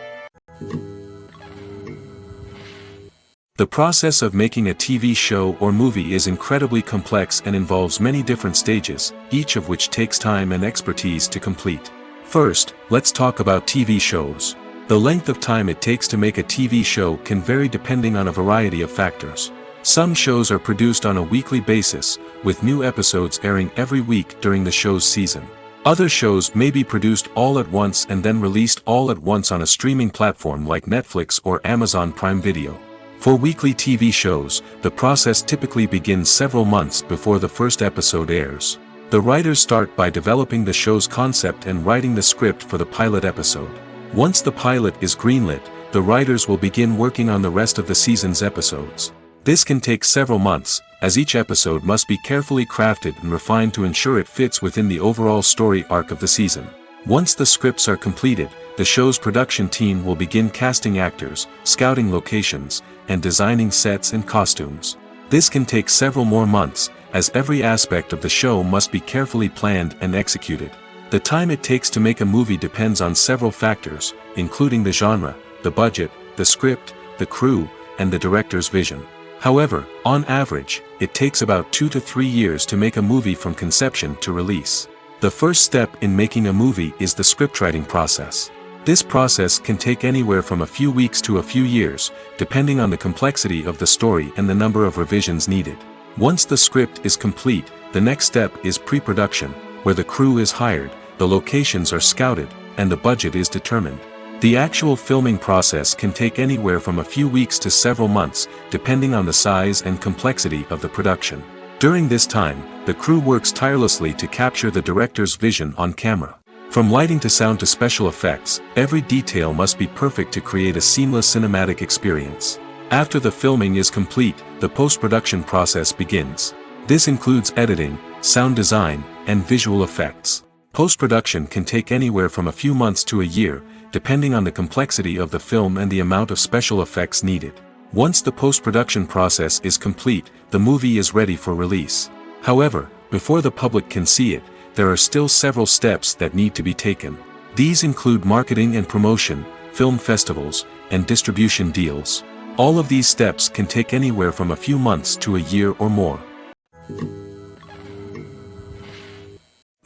The process of making a TV show or movie is incredibly complex and involves many different stages, each of which takes time and expertise to complete. First, let's talk about TV shows. The length of time it takes to make a TV show can vary depending on a variety of factors. Some shows are produced on a weekly basis, with new episodes airing every week during the show's season. Other shows may be produced all at once and then released all at once on a streaming platform like Netflix or Amazon Prime Video. For weekly TV shows, the process typically begins several months before the first episode airs. The writers start by developing the show's concept and writing the script for the pilot episode. Once the pilot is greenlit, the writers will begin working on the rest of the season's episodes. This can take several months, as each episode must be carefully crafted and refined to ensure it fits within the overall story arc of the season. Once the scripts are completed, the show's production team will begin casting actors, scouting locations, and designing sets and costumes. This can take several more months, as every aspect of the show must be carefully planned and executed. The time it takes to make a movie depends on several factors, including the genre, the budget, the script, the crew, and the director's vision. However, on average, it takes about 2 to 3 years to make a movie from conception to release. The first step in making a movie is the scriptwriting process. This process can take anywhere from a few weeks to a few years, depending on the complexity of the story and the number of revisions needed. Once the script is complete, the next step is pre-production, where the crew is hired, the locations are scouted, and the budget is determined. The actual filming process can take anywhere from a few weeks to several months, depending on the size and complexity of the production. During this time, the crew works tirelessly to capture the director's vision on camera. From lighting to sound to special effects, every detail must be perfect to create a seamless cinematic experience. After the filming is complete, the post-production process begins. This includes editing, sound design, and visual effects. Post-production can take anywhere from a few months to a year, depending on the complexity of the film and the amount of special effects needed. Once the post-production process is complete, the movie is ready for release. However, before the public can see it, there are still several steps that need to be taken. These include marketing and promotion, film festivals, and distribution deals. All of these steps can take anywhere from a few months to a year or more.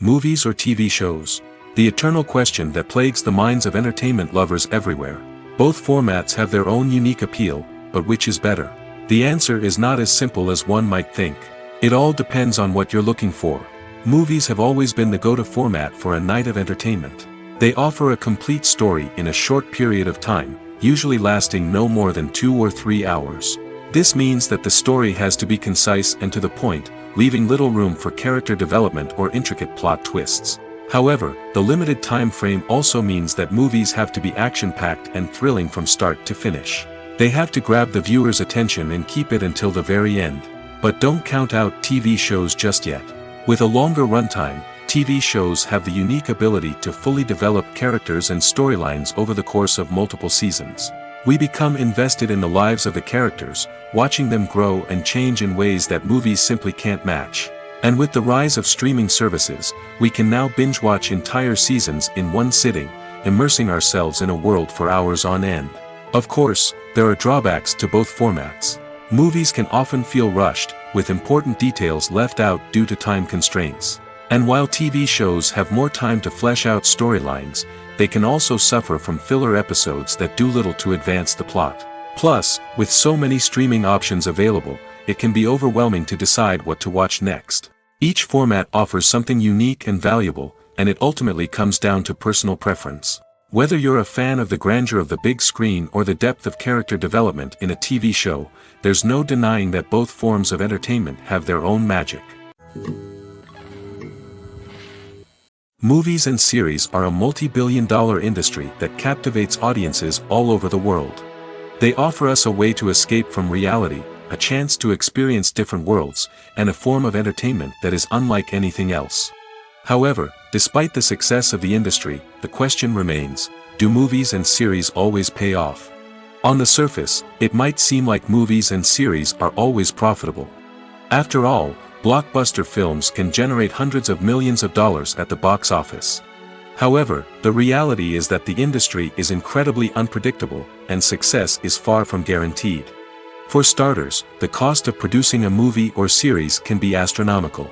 Movies or TV shows? The eternal question that plagues the minds of entertainment lovers everywhere. Both formats have their own unique appeal, but which is better? The answer is not as simple as one might think. It all depends on what you're looking for. Movies have always been the go-to format for a night of entertainment. They offer a complete story in a short period of time, usually lasting no more than 2 or 3 hours. This means that the story has to be concise and to the point, leaving little room for character development or intricate plot twists. However, the limited time frame also means that movies have to be action-packed and thrilling from start to finish. They have to grab the viewer's attention and keep it until the very end. But don't count out TV shows just yet. With a longer runtime, TV shows have the unique ability to fully develop characters and storylines over the course of multiple seasons. We become invested in the lives of the characters, watching them grow and change in ways that movies simply can't match. And with the rise of streaming services, we can now binge-watch entire seasons in one sitting, immersing ourselves in a world for hours on end. Of course, there are drawbacks to both formats. Movies can often feel rushed, with important details left out due to time constraints. And while TV shows have more time to flesh out storylines, they can also suffer from filler episodes that do little to advance the plot. Plus, with so many streaming options available, it can be overwhelming to decide what to watch next. Each format offers something unique and valuable, and it ultimately comes down to personal preference. Whether you're a fan of the grandeur of the big screen or the depth of character development in a TV show, there's no denying that both forms of entertainment have their own magic. Movies and series are a multi-billion-dollar industry that captivates audiences all over the world. They offer us a way to escape from reality, a chance to experience different worlds, and a form of entertainment that is unlike anything else. However, despite the success of the industry, the question remains, do movies and series always pay off? On the surface, it might seem like movies and series are always profitable. After all, blockbuster films can generate hundreds of millions of dollars at the box office. However, the reality is that the industry is incredibly unpredictable, and success is far from guaranteed. For starters, the cost of producing a movie or series can be astronomical.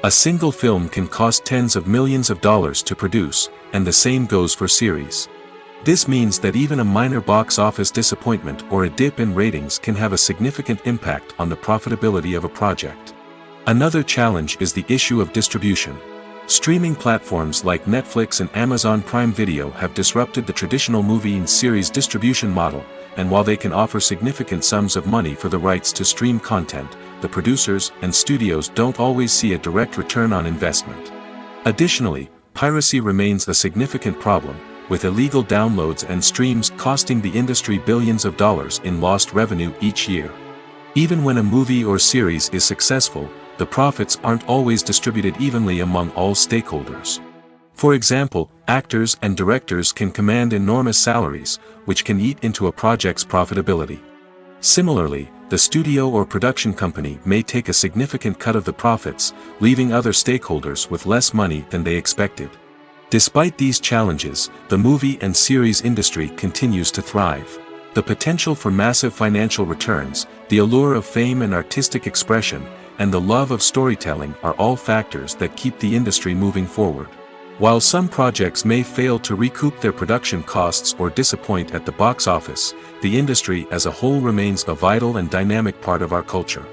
A single film can cost tens of millions of dollars to produce, and the same goes for series. This means that even a minor box office disappointment or a dip in ratings can have a significant impact on the profitability of a project. Another challenge is the issue of distribution. Streaming platforms like Netflix and Amazon Prime Video have disrupted the traditional movie and series distribution model, and while they can offer significant sums of money for the rights to stream content, the producers and studios don't always see a direct return on investment. Additionally, piracy remains a significant problem, with illegal downloads and streams costing the industry billions of dollars in lost revenue each year. Even when a movie or series is successful, the profits aren't always distributed evenly among all stakeholders. For example, actors and directors can command enormous salaries, which can eat into a project's profitability. Similarly, the studio or production company may take a significant cut of the profits, leaving other stakeholders with less money than they expected. Despite these challenges, the movie and series industry continues to thrive. The potential for massive financial returns, the allure of fame and artistic expression, and the love of storytelling are all factors that keep the industry moving forward. While some projects may fail to recoup their production costs or disappoint at the box office, the industry as a whole remains a vital and dynamic part of our culture.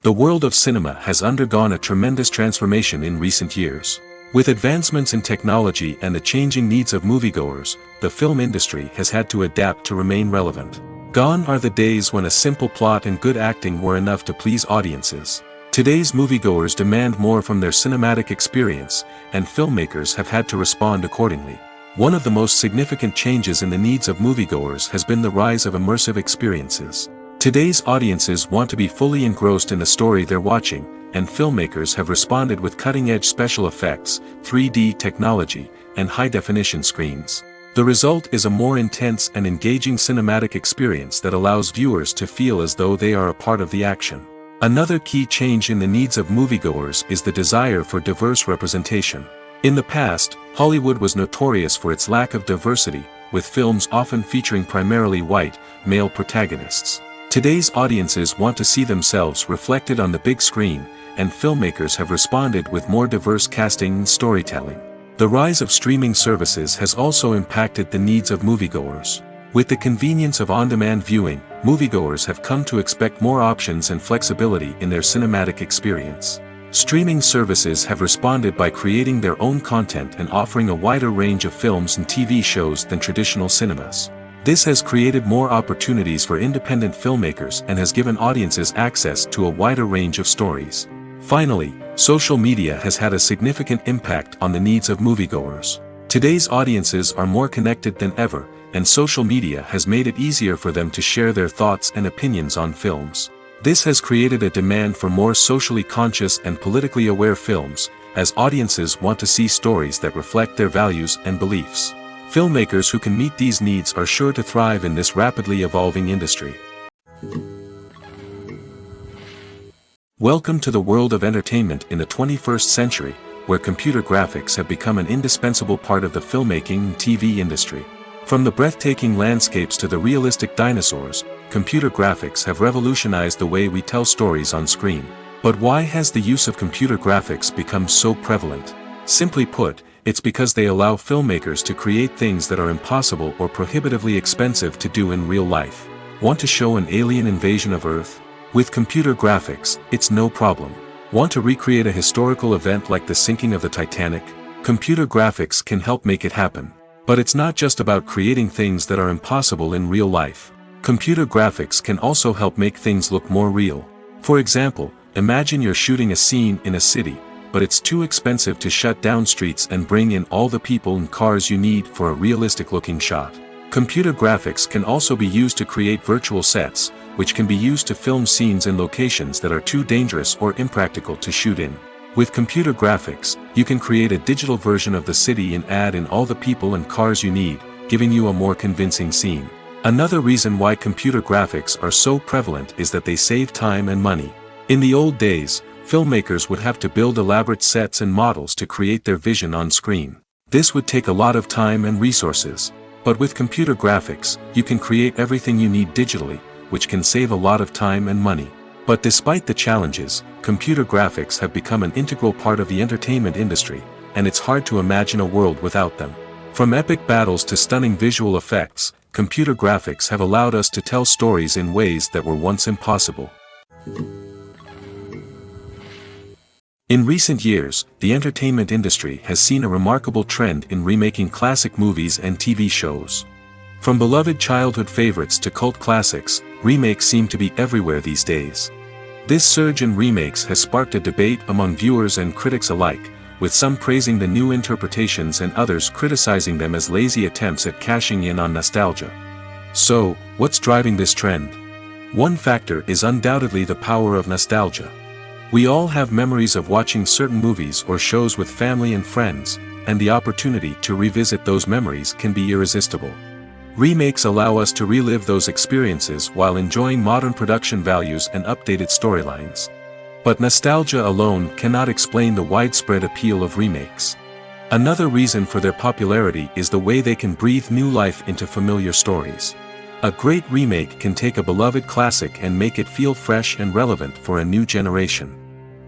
The world of cinema has undergone a tremendous transformation in recent years. With advancements in technology and the changing needs of moviegoers, the film industry has had to adapt to remain relevant. Gone are the days when a simple plot and good acting were enough to please audiences. Today's moviegoers demand more from their cinematic experience, and filmmakers have had to respond accordingly. One of the most significant changes in the needs of moviegoers has been the rise of immersive experiences. Today's audiences want to be fully engrossed in the story they're watching, and filmmakers have responded with cutting-edge special effects, 3D technology, and high-definition screens. The result is a more intense and engaging cinematic experience that allows viewers to feel as though they are a part of the action. Another key change in the needs of moviegoers is the desire for diverse representation. In the past, Hollywood was notorious for its lack of diversity, with films often featuring primarily white, male protagonists. Today's audiences want to see themselves reflected on the big screen, and filmmakers have responded with more diverse casting and storytelling. The rise of streaming services has also impacted the needs of moviegoers. With the convenience of on-demand viewing, moviegoers have come to expect more options and flexibility in their cinematic experience. Streaming services have responded by creating their own content and offering a wider range of films and TV shows than traditional cinemas. This has created more opportunities for independent filmmakers and has given audiences access to a wider range of stories. Finally, social media has had a significant impact on the needs of moviegoers. Today's audiences are more connected than ever, and social media has made it easier for them to share their thoughts and opinions on films. This has created a demand for more socially conscious and politically aware films, as audiences want to see stories that reflect their values and beliefs. Filmmakers who can meet these needs are sure to thrive in this rapidly evolving industry. Welcome to the world of entertainment in the 21st century, where computer graphics have become an indispensable part of the filmmaking and TV industry. From the breathtaking landscapes to the realistic dinosaurs, computer graphics have revolutionized the way we tell stories on screen. But why has the use of computer graphics become so prevalent? Simply put, it's because they allow filmmakers to create things that are impossible or prohibitively expensive to do in real life. Want to show an alien invasion of Earth? With computer graphics, it's no problem. Want to recreate a historical event like the sinking of the Titanic? Computer graphics can help make it happen. But it's not just about creating things that are impossible in real life. Computer graphics can also help make things look more real. For example, imagine you're shooting a scene in a city, but it's too expensive to shut down streets and bring in all the people and cars you need for a realistic-looking shot. Computer graphics can also be used to create virtual sets, which can be used to film scenes in locations that are too dangerous or impractical to shoot in. With computer graphics, you can create a digital version of the city and add in all the people and cars you need, giving you a more convincing scene. Another reason why computer graphics are so prevalent is that they save time and money. In the old days, filmmakers would have to build elaborate sets and models to create their vision on screen. This would take a lot of time and resources. But with computer graphics, you can create everything you need digitally, which can save a lot of time and money. But despite the challenges, computer graphics have become an integral part of the entertainment industry, and it's hard to imagine a world without them. From epic battles to stunning visual effects, computer graphics have allowed us to tell stories in ways that were once impossible. In recent years, the entertainment industry has seen a remarkable trend in remaking classic movies and TV shows. From beloved childhood favorites to cult classics, remakes seem to be everywhere these days. This surge in remakes has sparked a debate among viewers and critics alike, with some praising the new interpretations and others criticizing them as lazy attempts at cashing in on nostalgia. So, what's driving this trend? One factor is undoubtedly the power of nostalgia. We all have memories of watching certain movies or shows with family and friends, and the opportunity to revisit those memories can be irresistible. Remakes allow us to relive those experiences while enjoying modern production values and updated storylines. But nostalgia alone cannot explain the widespread appeal of remakes. Another reason for their popularity is the way they can breathe new life into familiar stories. A great remake can take a beloved classic and make it feel fresh and relevant for a new generation.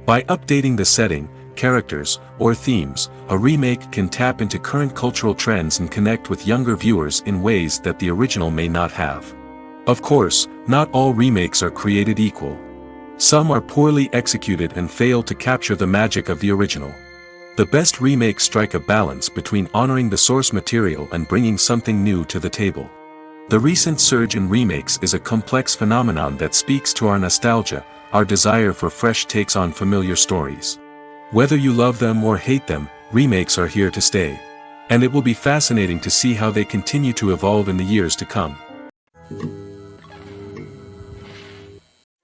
By updating the setting, characters, or themes, a remake can tap into current cultural trends and connect with younger viewers in ways that the original may not have. Of course, not all remakes are created equal. Some are poorly executed and fail to capture the magic of the original. The best remakes strike a balance between honoring the source material and bringing something new to the table. The recent surge in remakes is a complex phenomenon that speaks to our nostalgia, our desire for fresh takes on familiar stories. Whether you love them or hate them, remakes are here to stay. And it will be fascinating to see how they continue to evolve in the years to come.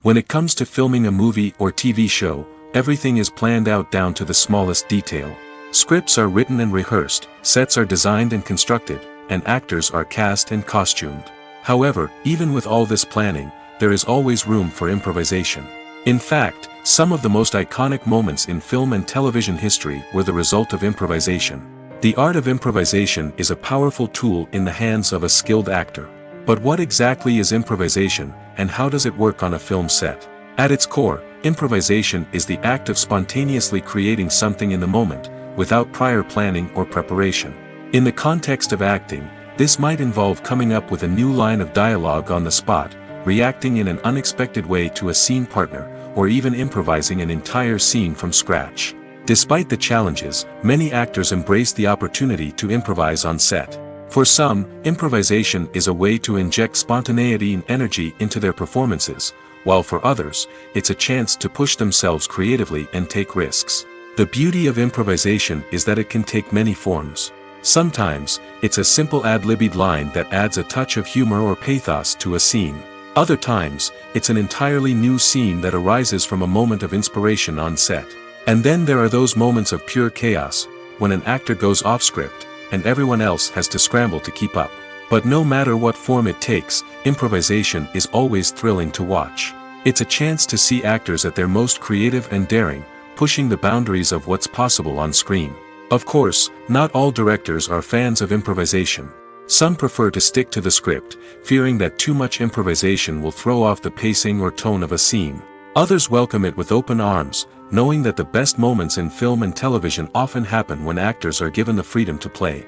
When it comes to filming a movie or TV show, everything is planned out down to the smallest detail. Scripts are written and rehearsed, sets are designed and constructed, and actors are cast and costumed. However, even with all this planning, there is always room for improvisation. In fact, some of the most iconic moments in film and television history were the result of improvisation. The art of improvisation is a powerful tool in the hands of a skilled actor. But what exactly is improvisation, and how does it work on a film set? At its core, improvisation is the act of spontaneously creating something in the moment, without prior planning or preparation. In the context of acting, this might involve coming up with a new line of dialogue on the spot, reacting in an unexpected way to a scene partner, or even improvising an entire scene from scratch. Despite the challenges, many actors embrace the opportunity to improvise on set. For some, improvisation is a way to inject spontaneity and energy into their performances, while for others, it's a chance to push themselves creatively and take risks. The beauty of improvisation is that it can take many forms. Sometimes, it's a simple ad-libbed line that adds a touch of humor or pathos to a scene. Other times, it's an entirely new scene that arises from a moment of inspiration on set. And then there are those moments of pure chaos, when an actor goes off script, and everyone else has to scramble to keep up. But no matter what form it takes, improvisation is always thrilling to watch. It's a chance to see actors at their most creative and daring, pushing the boundaries of what's possible on screen. Of course, not all directors are fans of improvisation. Some prefer to stick to the script, fearing that too much improvisation will throw off the pacing or tone of a scene. Others welcome it with open arms, knowing that the best moments in film and television often happen when actors are given the freedom to play.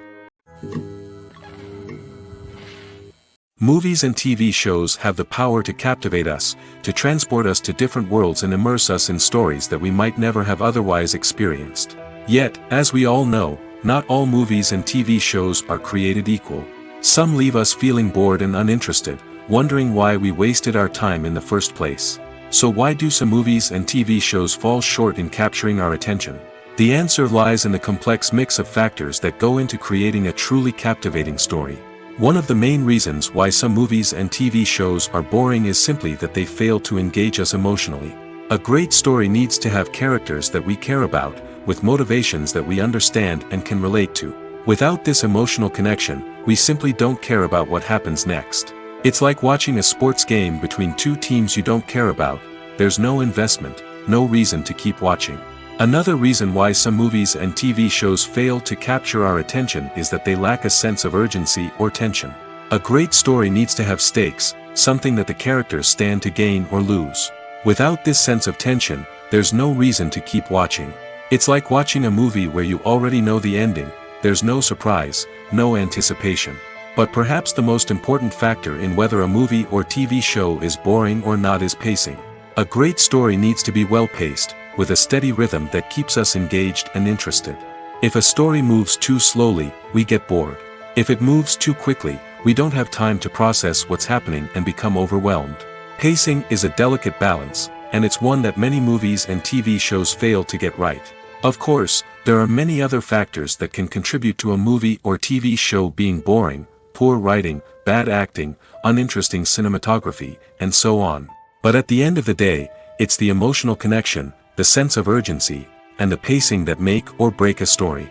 Movies and TV shows have the power to captivate us, to transport us to different worlds and immerse us in stories that we might never have otherwise experienced. Yet, as we all know, not all movies and TV shows are created equal. Some leave us feeling bored and uninterested, wondering why we wasted our time in the first place. So why do some movies and TV shows fall short in capturing our attention? The answer lies in the complex mix of factors that go into creating a truly captivating story. One of the main reasons why some movies and TV shows are boring is simply that they fail to engage us emotionally. A great story needs to have characters that we care about, with motivations that we understand and can relate to. Without this emotional connection, we simply don't care about what happens next. It's like watching a sports game between two teams you don't care about. There's no investment, no reason to keep watching. Another reason why some movies and TV shows fail to capture our attention is that they lack a sense of urgency or tension. A great story needs to have stakes, something that the characters stand to gain or lose. Without this sense of tension, there's no reason to keep watching. It's like watching a movie where you already know the ending. There's no surprise, no anticipation. But perhaps the most important factor in whether a movie or TV show is boring or not is pacing. A great story needs to be well-paced, with a steady rhythm that keeps us engaged and interested. If a story moves too slowly, we get bored. If it moves too quickly, we don't have time to process what's happening and become overwhelmed. Pacing is a delicate balance, and it's one that many movies and TV shows fail to get right. Of course, there are many other factors that can contribute to a movie or TV show being boring: poor writing, bad acting, uninteresting cinematography, and so on. But at the end of the day, it's the emotional connection, the sense of urgency, and the pacing that make or break a story.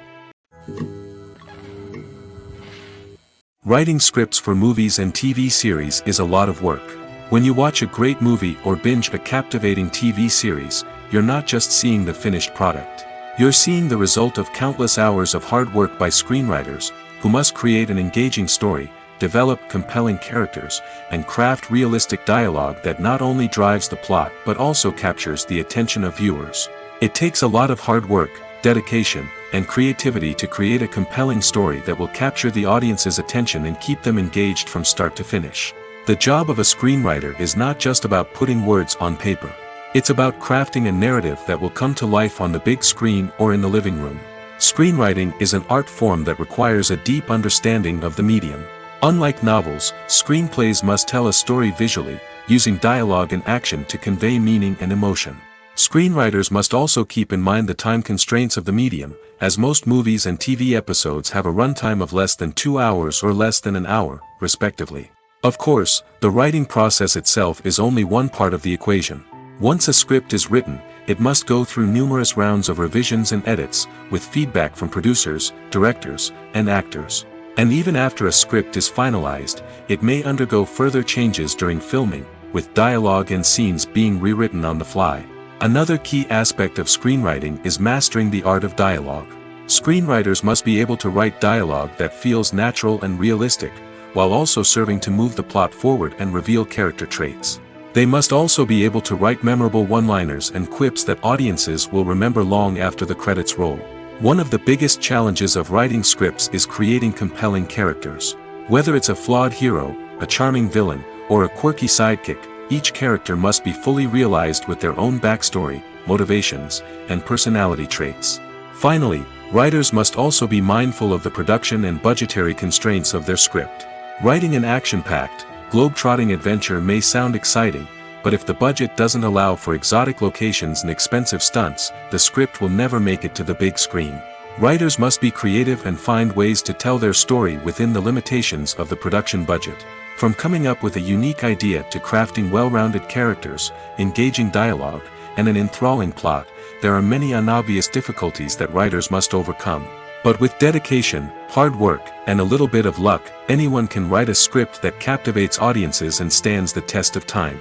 Writing scripts for movies and TV series is a lot of work. When you watch a great movie or binge a captivating TV series, you're not just seeing the finished product. You're seeing the result of countless hours of hard work by screenwriters, who must create an engaging story, develop compelling characters, and craft realistic dialogue that not only drives the plot but also captures the attention of viewers. It takes a lot of hard work, dedication, and creativity to create a compelling story that will capture the audience's attention and keep them engaged from start to finish. The job of a screenwriter is not just about putting words on paper. It's about crafting a narrative that will come to life on the big screen or in the living room. Screenwriting is an art form that requires a deep understanding of the medium. Unlike novels, screenplays must tell a story visually, using dialogue and action to convey meaning and emotion. Screenwriters must also keep in mind the time constraints of the medium, as most movies and TV episodes have a runtime of less than 2 hours or less than an hour, respectively. Of course, the writing process itself is only one part of the equation. Once a script is written, it must go through numerous rounds of revisions and edits, with feedback from producers, directors, and actors. And even after a script is finalized, it may undergo further changes during filming, with dialogue and scenes being rewritten on the fly. Another key aspect of screenwriting is mastering the art of dialogue. Screenwriters must be able to write dialogue that feels natural and realistic, while also serving to move the plot forward and reveal character traits. They must also be able to write memorable one-liners and quips that audiences will remember long after the credits roll. One of the biggest challenges of writing scripts is creating compelling characters. Whether it's a flawed hero, a charming villain, or a quirky sidekick, each character must be fully realized with their own backstory, motivations, and personality traits. Finally, writers must also be mindful of the production and budgetary constraints of their script. Writing an action-packed, globe-trotting adventure may sound exciting, but if the budget doesn't allow for exotic locations and expensive stunts, the script will never make it to the big screen. Writers must be creative and find ways to tell their story within the limitations of the production budget. From coming up with a unique idea to crafting well-rounded characters, engaging dialogue, and an enthralling plot, there are many unobvious difficulties that writers must overcome. But with dedication, hard work, and a little bit of luck, anyone can write a script that captivates audiences and stands the test of time.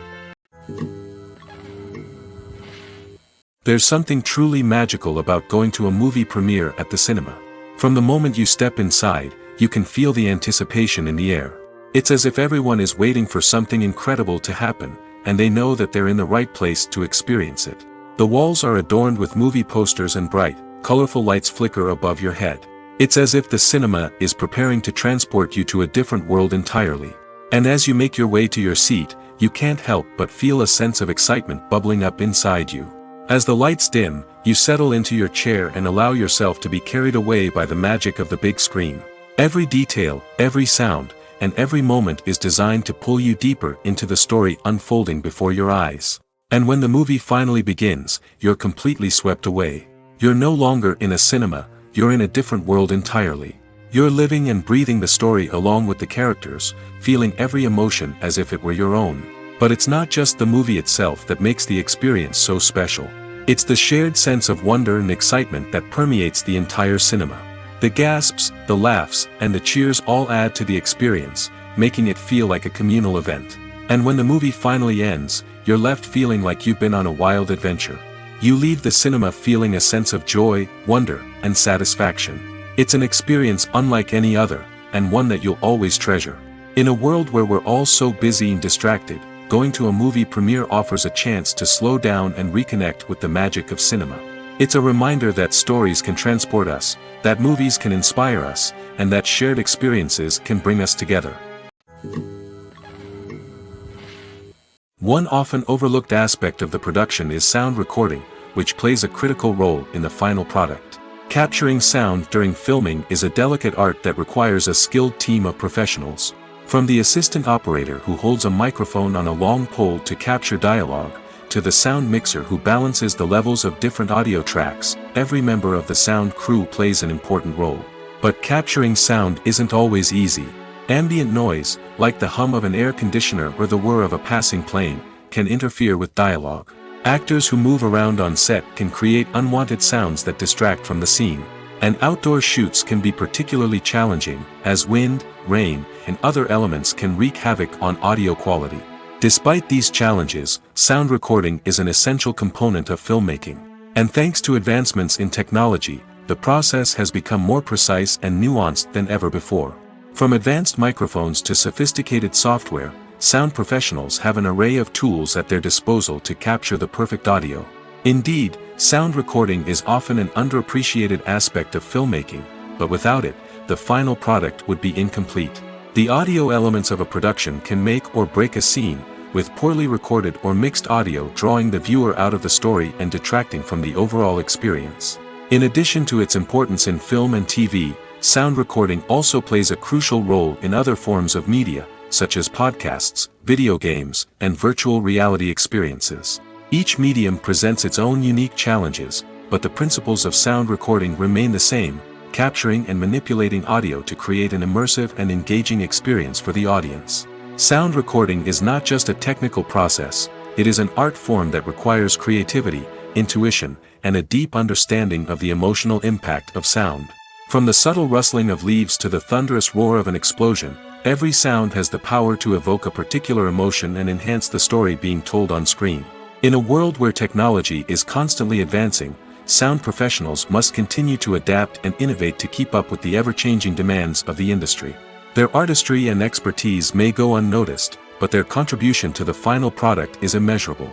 There's something truly magical about going to a movie premiere at the cinema. From the moment you step inside, you can feel the anticipation in the air. It's as if everyone is waiting for something incredible to happen, and they know that they're in the right place to experience it. The walls are adorned with movie posters and bright, colorful lights flicker above your head. It's as if the cinema is preparing to transport you to a different world entirely. And as you make your way to your seat, you can't help but feel a sense of excitement bubbling up inside you. As the lights dim, you settle into your chair and allow yourself to be carried away by the magic of the big screen. Every detail, every sound, and every moment is designed to pull you deeper into the story unfolding before your eyes. And when the movie finally begins, you're completely swept away. You're no longer in a cinema, you're in a different world entirely. You're living and breathing the story along with the characters, feeling every emotion as if it were your own. But it's not just the movie itself that makes the experience so special. It's the shared sense of wonder and excitement that permeates the entire cinema. The gasps, the laughs, and the cheers all add to the experience, making it feel like a communal event. And when the movie finally ends, you're left feeling like you've been on a wild adventure. You leave the cinema feeling a sense of joy, wonder, and satisfaction. It's an experience unlike any other, and one that you'll always treasure. In a world where we're all so busy and distracted, going to a movie premiere offers a chance to slow down and reconnect with the magic of cinema. It's a reminder that stories can transport us, that movies can inspire us, and that shared experiences can bring us together. One often overlooked aspect of the production is sound recording, which plays a critical role in the final product. Capturing sound during filming is a delicate art that requires a skilled team of professionals. From the assistant operator who holds a microphone on a long pole to capture dialogue, to the sound mixer who balances the levels of different audio tracks, every member of the sound crew plays an important role. But capturing sound isn't always easy. Ambient noise, like the hum of an air conditioner or the whir of a passing plane, can interfere with dialogue. Actors who move around on set can create unwanted sounds that distract from the scene. And outdoor shoots can be particularly challenging, as wind, rain, and other elements can wreak havoc on audio quality. Despite these challenges, sound recording is an essential component of filmmaking. And thanks to advancements in technology, the process has become more precise and nuanced than ever before. From advanced microphones to sophisticated software, sound professionals have an array of tools at their disposal to capture the perfect audio. Indeed, sound recording is often an underappreciated aspect of filmmaking, but without it, the final product would be incomplete. The audio elements of a production can make or break a scene, with poorly recorded or mixed audio drawing the viewer out of the story and detracting from the overall experience. In addition to its importance in film and TV, sound recording also plays a crucial role in other forms of media, such as podcasts, video games, and virtual reality experiences. Each medium presents its own unique challenges, but the principles of sound recording remain the same, capturing and manipulating audio to create an immersive and engaging experience for the audience. Sound recording is not just a technical process, it is an art form that requires creativity, intuition, and a deep understanding of the emotional impact of sound. From the subtle rustling of leaves to the thunderous roar of an explosion, every sound has the power to evoke a particular emotion and enhance the story being told on screen. In a world where technology is constantly advancing, sound professionals must continue to adapt and innovate to keep up with the ever-changing demands of the industry. Their artistry and expertise may go unnoticed, but their contribution to the final product is immeasurable.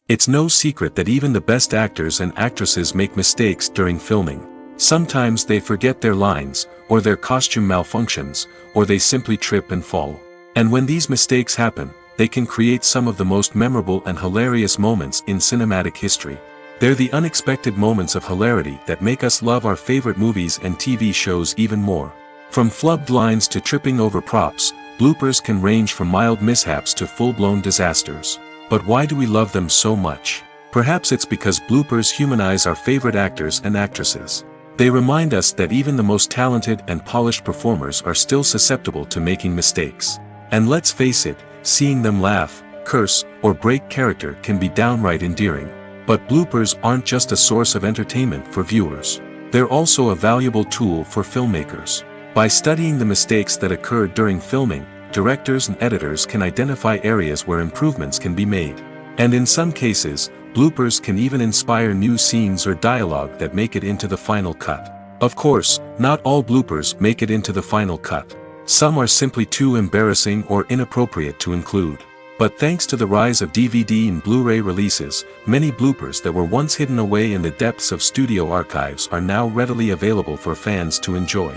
It's no secret that even the best actors and actresses make mistakes during filming. Sometimes they forget their lines, or their costume malfunctions, or they simply trip and fall. And when these mistakes happen, they can create some of the most memorable and hilarious moments in cinematic history. They're the unexpected moments of hilarity that make us love our favorite movies and TV shows even more. From flubbed lines to tripping over props, bloopers can range from mild mishaps to full-blown disasters. But why do we love them so much? Perhaps it's because bloopers humanize our favorite actors and actresses. They remind us that even the most talented and polished performers are still susceptible to making mistakes. And let's face it, seeing them laugh, curse, or break character can be downright endearing. But bloopers aren't just a source of entertainment for viewers. They're also a valuable tool for filmmakers. By studying the mistakes that occurred during filming, directors and editors can identify areas where improvements can be made. And in some cases, bloopers can even inspire new scenes or dialogue that make it into the final cut. Of course, not all bloopers make it into the final cut. Some are simply too embarrassing or inappropriate to include. But thanks to the rise of DVD and Blu-ray releases, many bloopers that were once hidden away in the depths of studio archives are now readily available for fans to enjoy.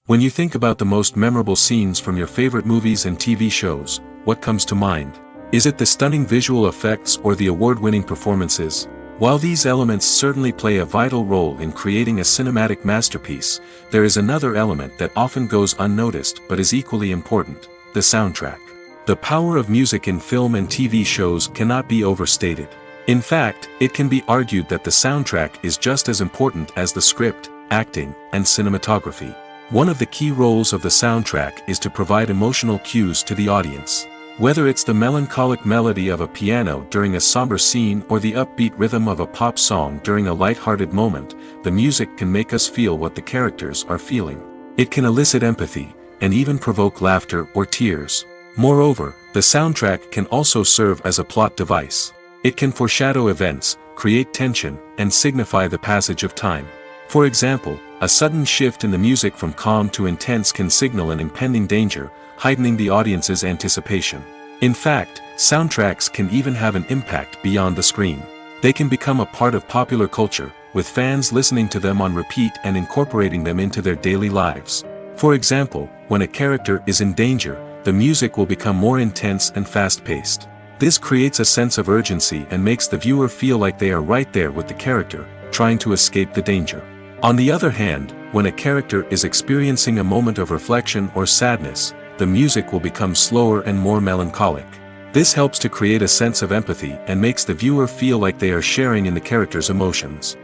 When you think about the most memorable scenes from your favorite movies and TV shows, what comes to mind? Is it the stunning visual effects or the award-winning performances? While these elements certainly play a vital role in creating a cinematic masterpiece, there is another element that often goes unnoticed but is equally important: the soundtrack. The power of music in film and TV shows cannot be overstated. In fact, it can be argued that the soundtrack is just as important as the script, acting, and cinematography. One of the key roles of the soundtrack is to provide emotional cues to the audience. Whether it's the melancholic melody of a piano during a somber scene or the upbeat rhythm of a pop song during a light-hearted moment, the music can make us feel what the characters are feeling. It can elicit empathy, and even provoke laughter or tears. Moreover, the soundtrack can also serve as a plot device. It can foreshadow events, create tension, and signify the passage of time. For example, a sudden shift in the music from calm to intense can signal an impending danger, heightening the audience's anticipation. In fact, soundtracks can even have an impact beyond the screen. They can become a part of popular culture, with fans listening to them on repeat and incorporating them into their daily lives. For example, when a character is in danger, the music will become more intense and fast-paced. This creates a sense of urgency and makes the viewer feel like they are right there with the character, trying to escape the danger. On the other hand, when a character is experiencing a moment of reflection or sadness, the music will become slower and more melancholic. This helps to create a sense of empathy and makes the viewer feel like they are sharing in the character's emotions.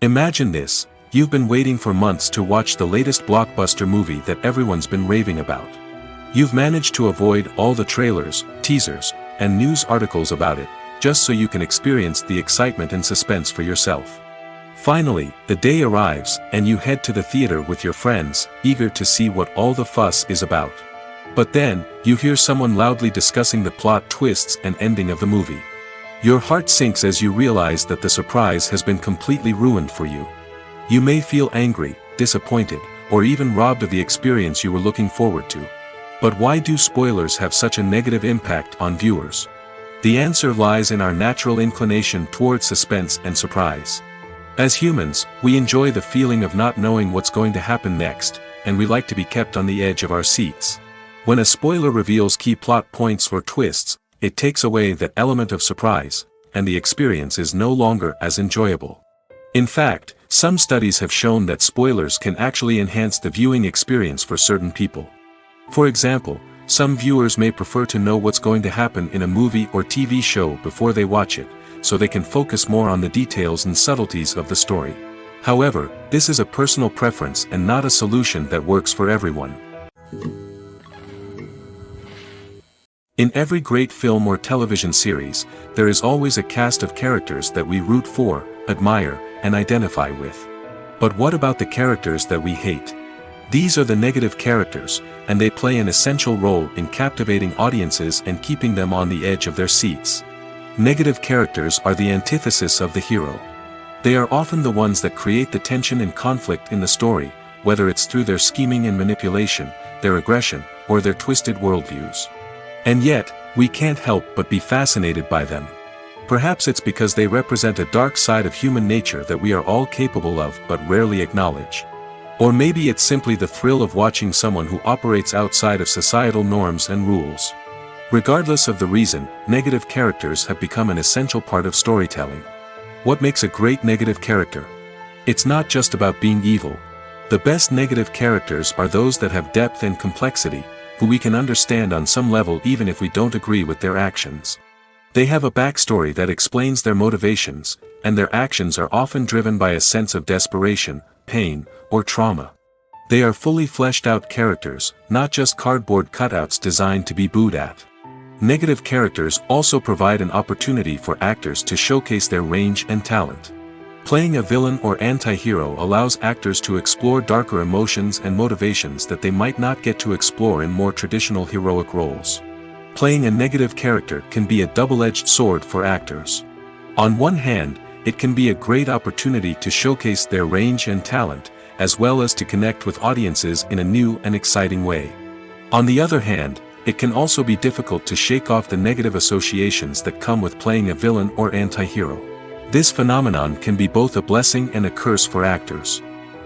Imagine this: you've been waiting for months to watch the latest blockbuster movie that everyone's been raving about. You've managed to avoid all the trailers, teasers, and news articles about it, just so you can experience the excitement and suspense for yourself. Finally, the day arrives, and you head to the theater with your friends, eager to see what all the fuss is about. But then, you hear someone loudly discussing the plot twists and ending of the movie. Your heart sinks as you realize that the surprise has been completely ruined for you. You may feel angry, disappointed, or even robbed of the experience you were looking forward to. But why do spoilers have such a negative impact on viewers? The answer lies in our natural inclination toward suspense and surprise. As humans, we enjoy the feeling of not knowing what's going to happen next, and we like to be kept on the edge of our seats. When a spoiler reveals key plot points or twists, it takes away that element of surprise, and the experience is no longer as enjoyable. In fact, some studies have shown that spoilers can actually enhance the viewing experience for certain people. For example, some viewers may prefer to know what's going to happen in a movie or TV show before they watch it, so they can focus more on the details and subtleties of the story. However, this is a personal preference and not a solution that works for everyone. In every great film or television series, there is always a cast of characters that we root for, admire, and identify with. But what about the characters that we hate? These are the negative characters, and they play an essential role in captivating audiences and keeping them on the edge of their seats. Negative characters are the antithesis of the hero. They are often the ones that create the tension and conflict in the story, whether it's through their scheming and manipulation, their aggression, or their twisted worldviews. And yet, we can't help but be fascinated by them. Perhaps it's because they represent a dark side of human nature that we are all capable of but rarely acknowledge. Or maybe it's simply the thrill of watching someone who operates outside of societal norms and rules. Regardless of the reason, negative characters have become an essential part of storytelling. What makes a great negative character? It's not just about being evil. The best negative characters are those that have depth and complexity, who we can understand on some level even if we don't agree with their actions. They have a backstory that explains their motivations, and their actions are often driven by a sense of desperation, pain, or trauma. They are fully fleshed out characters, not just cardboard cutouts designed to be booed at. Negative characters also provide an opportunity for actors to showcase their range and talent. Playing a villain or anti-hero allows actors to explore darker emotions and motivations that they might not get to explore in more traditional heroic roles. Playing a negative character can be a double-edged sword for actors. On one hand, it can be a great opportunity to showcase their range and talent, as well as to connect with audiences in a new and exciting way. On the other hand, it can also be difficult to shake off the negative associations that come with playing a villain or anti-hero. This phenomenon can be both a blessing and a curse for actors.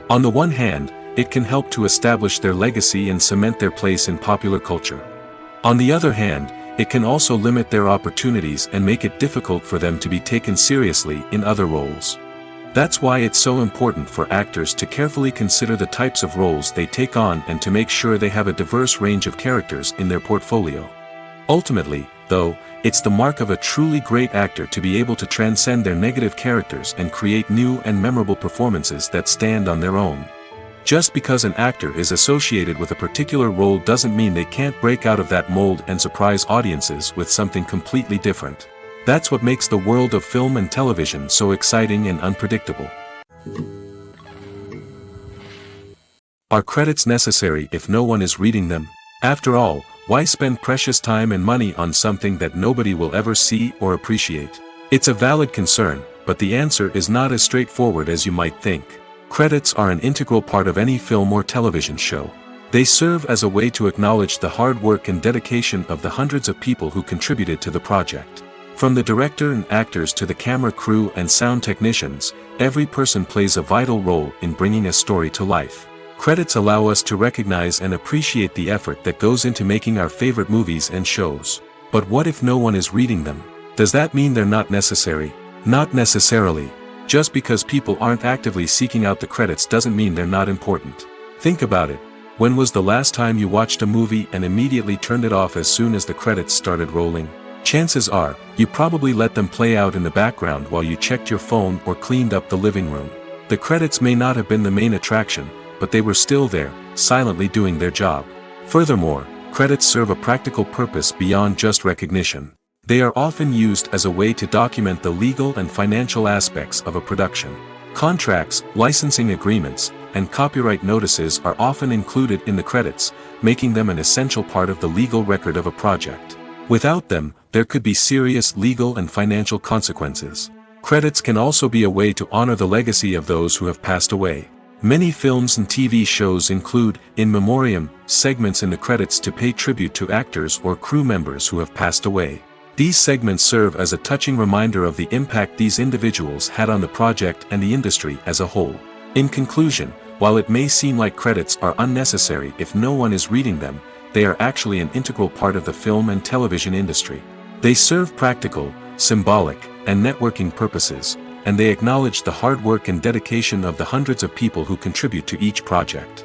On the one hand, it can help to establish their legacy and cement their place in popular culture. On the other hand, it can also limit their opportunities and make it difficult for them to be taken seriously in other roles. That's why it's so important for actors to carefully consider the types of roles they take on and to make sure they have a diverse range of characters in their portfolio. Ultimately, though, it's the mark of a truly great actor to be able to transcend their negative characters and create new and memorable performances that stand on their own. Just because an actor is associated with a particular role doesn't mean they can't break out of that mold and surprise audiences with something completely different. That's what makes the world of film and television so exciting and unpredictable. Are credits necessary if no one is reading them? After all, why spend precious time and money on something that nobody will ever see or appreciate? It's a valid concern, but the answer is not as straightforward as you might think. Credits are an integral part of any film or television show. They serve as a way to acknowledge the hard work and dedication of the hundreds of people who contributed to the project. From the director and actors to the camera crew and sound technicians, every person plays a vital role in bringing a story to life. Credits allow us to recognize and appreciate the effort that goes into making our favorite movies and shows. But what if no one is reading them? Does that mean they're not necessary? Not necessarily. Just because people aren't actively seeking out the credits doesn't mean they're not important. Think about it. When was the last time you watched a movie and immediately turned it off as soon as the credits started rolling? Chances are, you probably let them play out in the background while you checked your phone or cleaned up the living room. The credits may not have been the main attraction, but they were still there, silently doing their job. Furthermore, credits serve a practical purpose beyond just recognition. They are often used as a way to document the legal and financial aspects of a production. Contracts, licensing agreements, and copyright notices are often included in the credits, making them an essential part of the legal record of a project. Without them, there could be serious legal and financial consequences. Credits can also be a way to honor the legacy of those who have passed away. Many films and TV shows include, in memoriam, segments in the credits to pay tribute to actors or crew members who have passed away. These segments serve as a touching reminder of the impact these individuals had on the project and the industry as a whole. In conclusion, while it may seem like credits are unnecessary if no one is reading them, they are actually an integral part of the film and television industry. They serve practical, symbolic, and networking purposes, and they acknowledge the hard work and dedication of the hundreds of people who contribute to each project.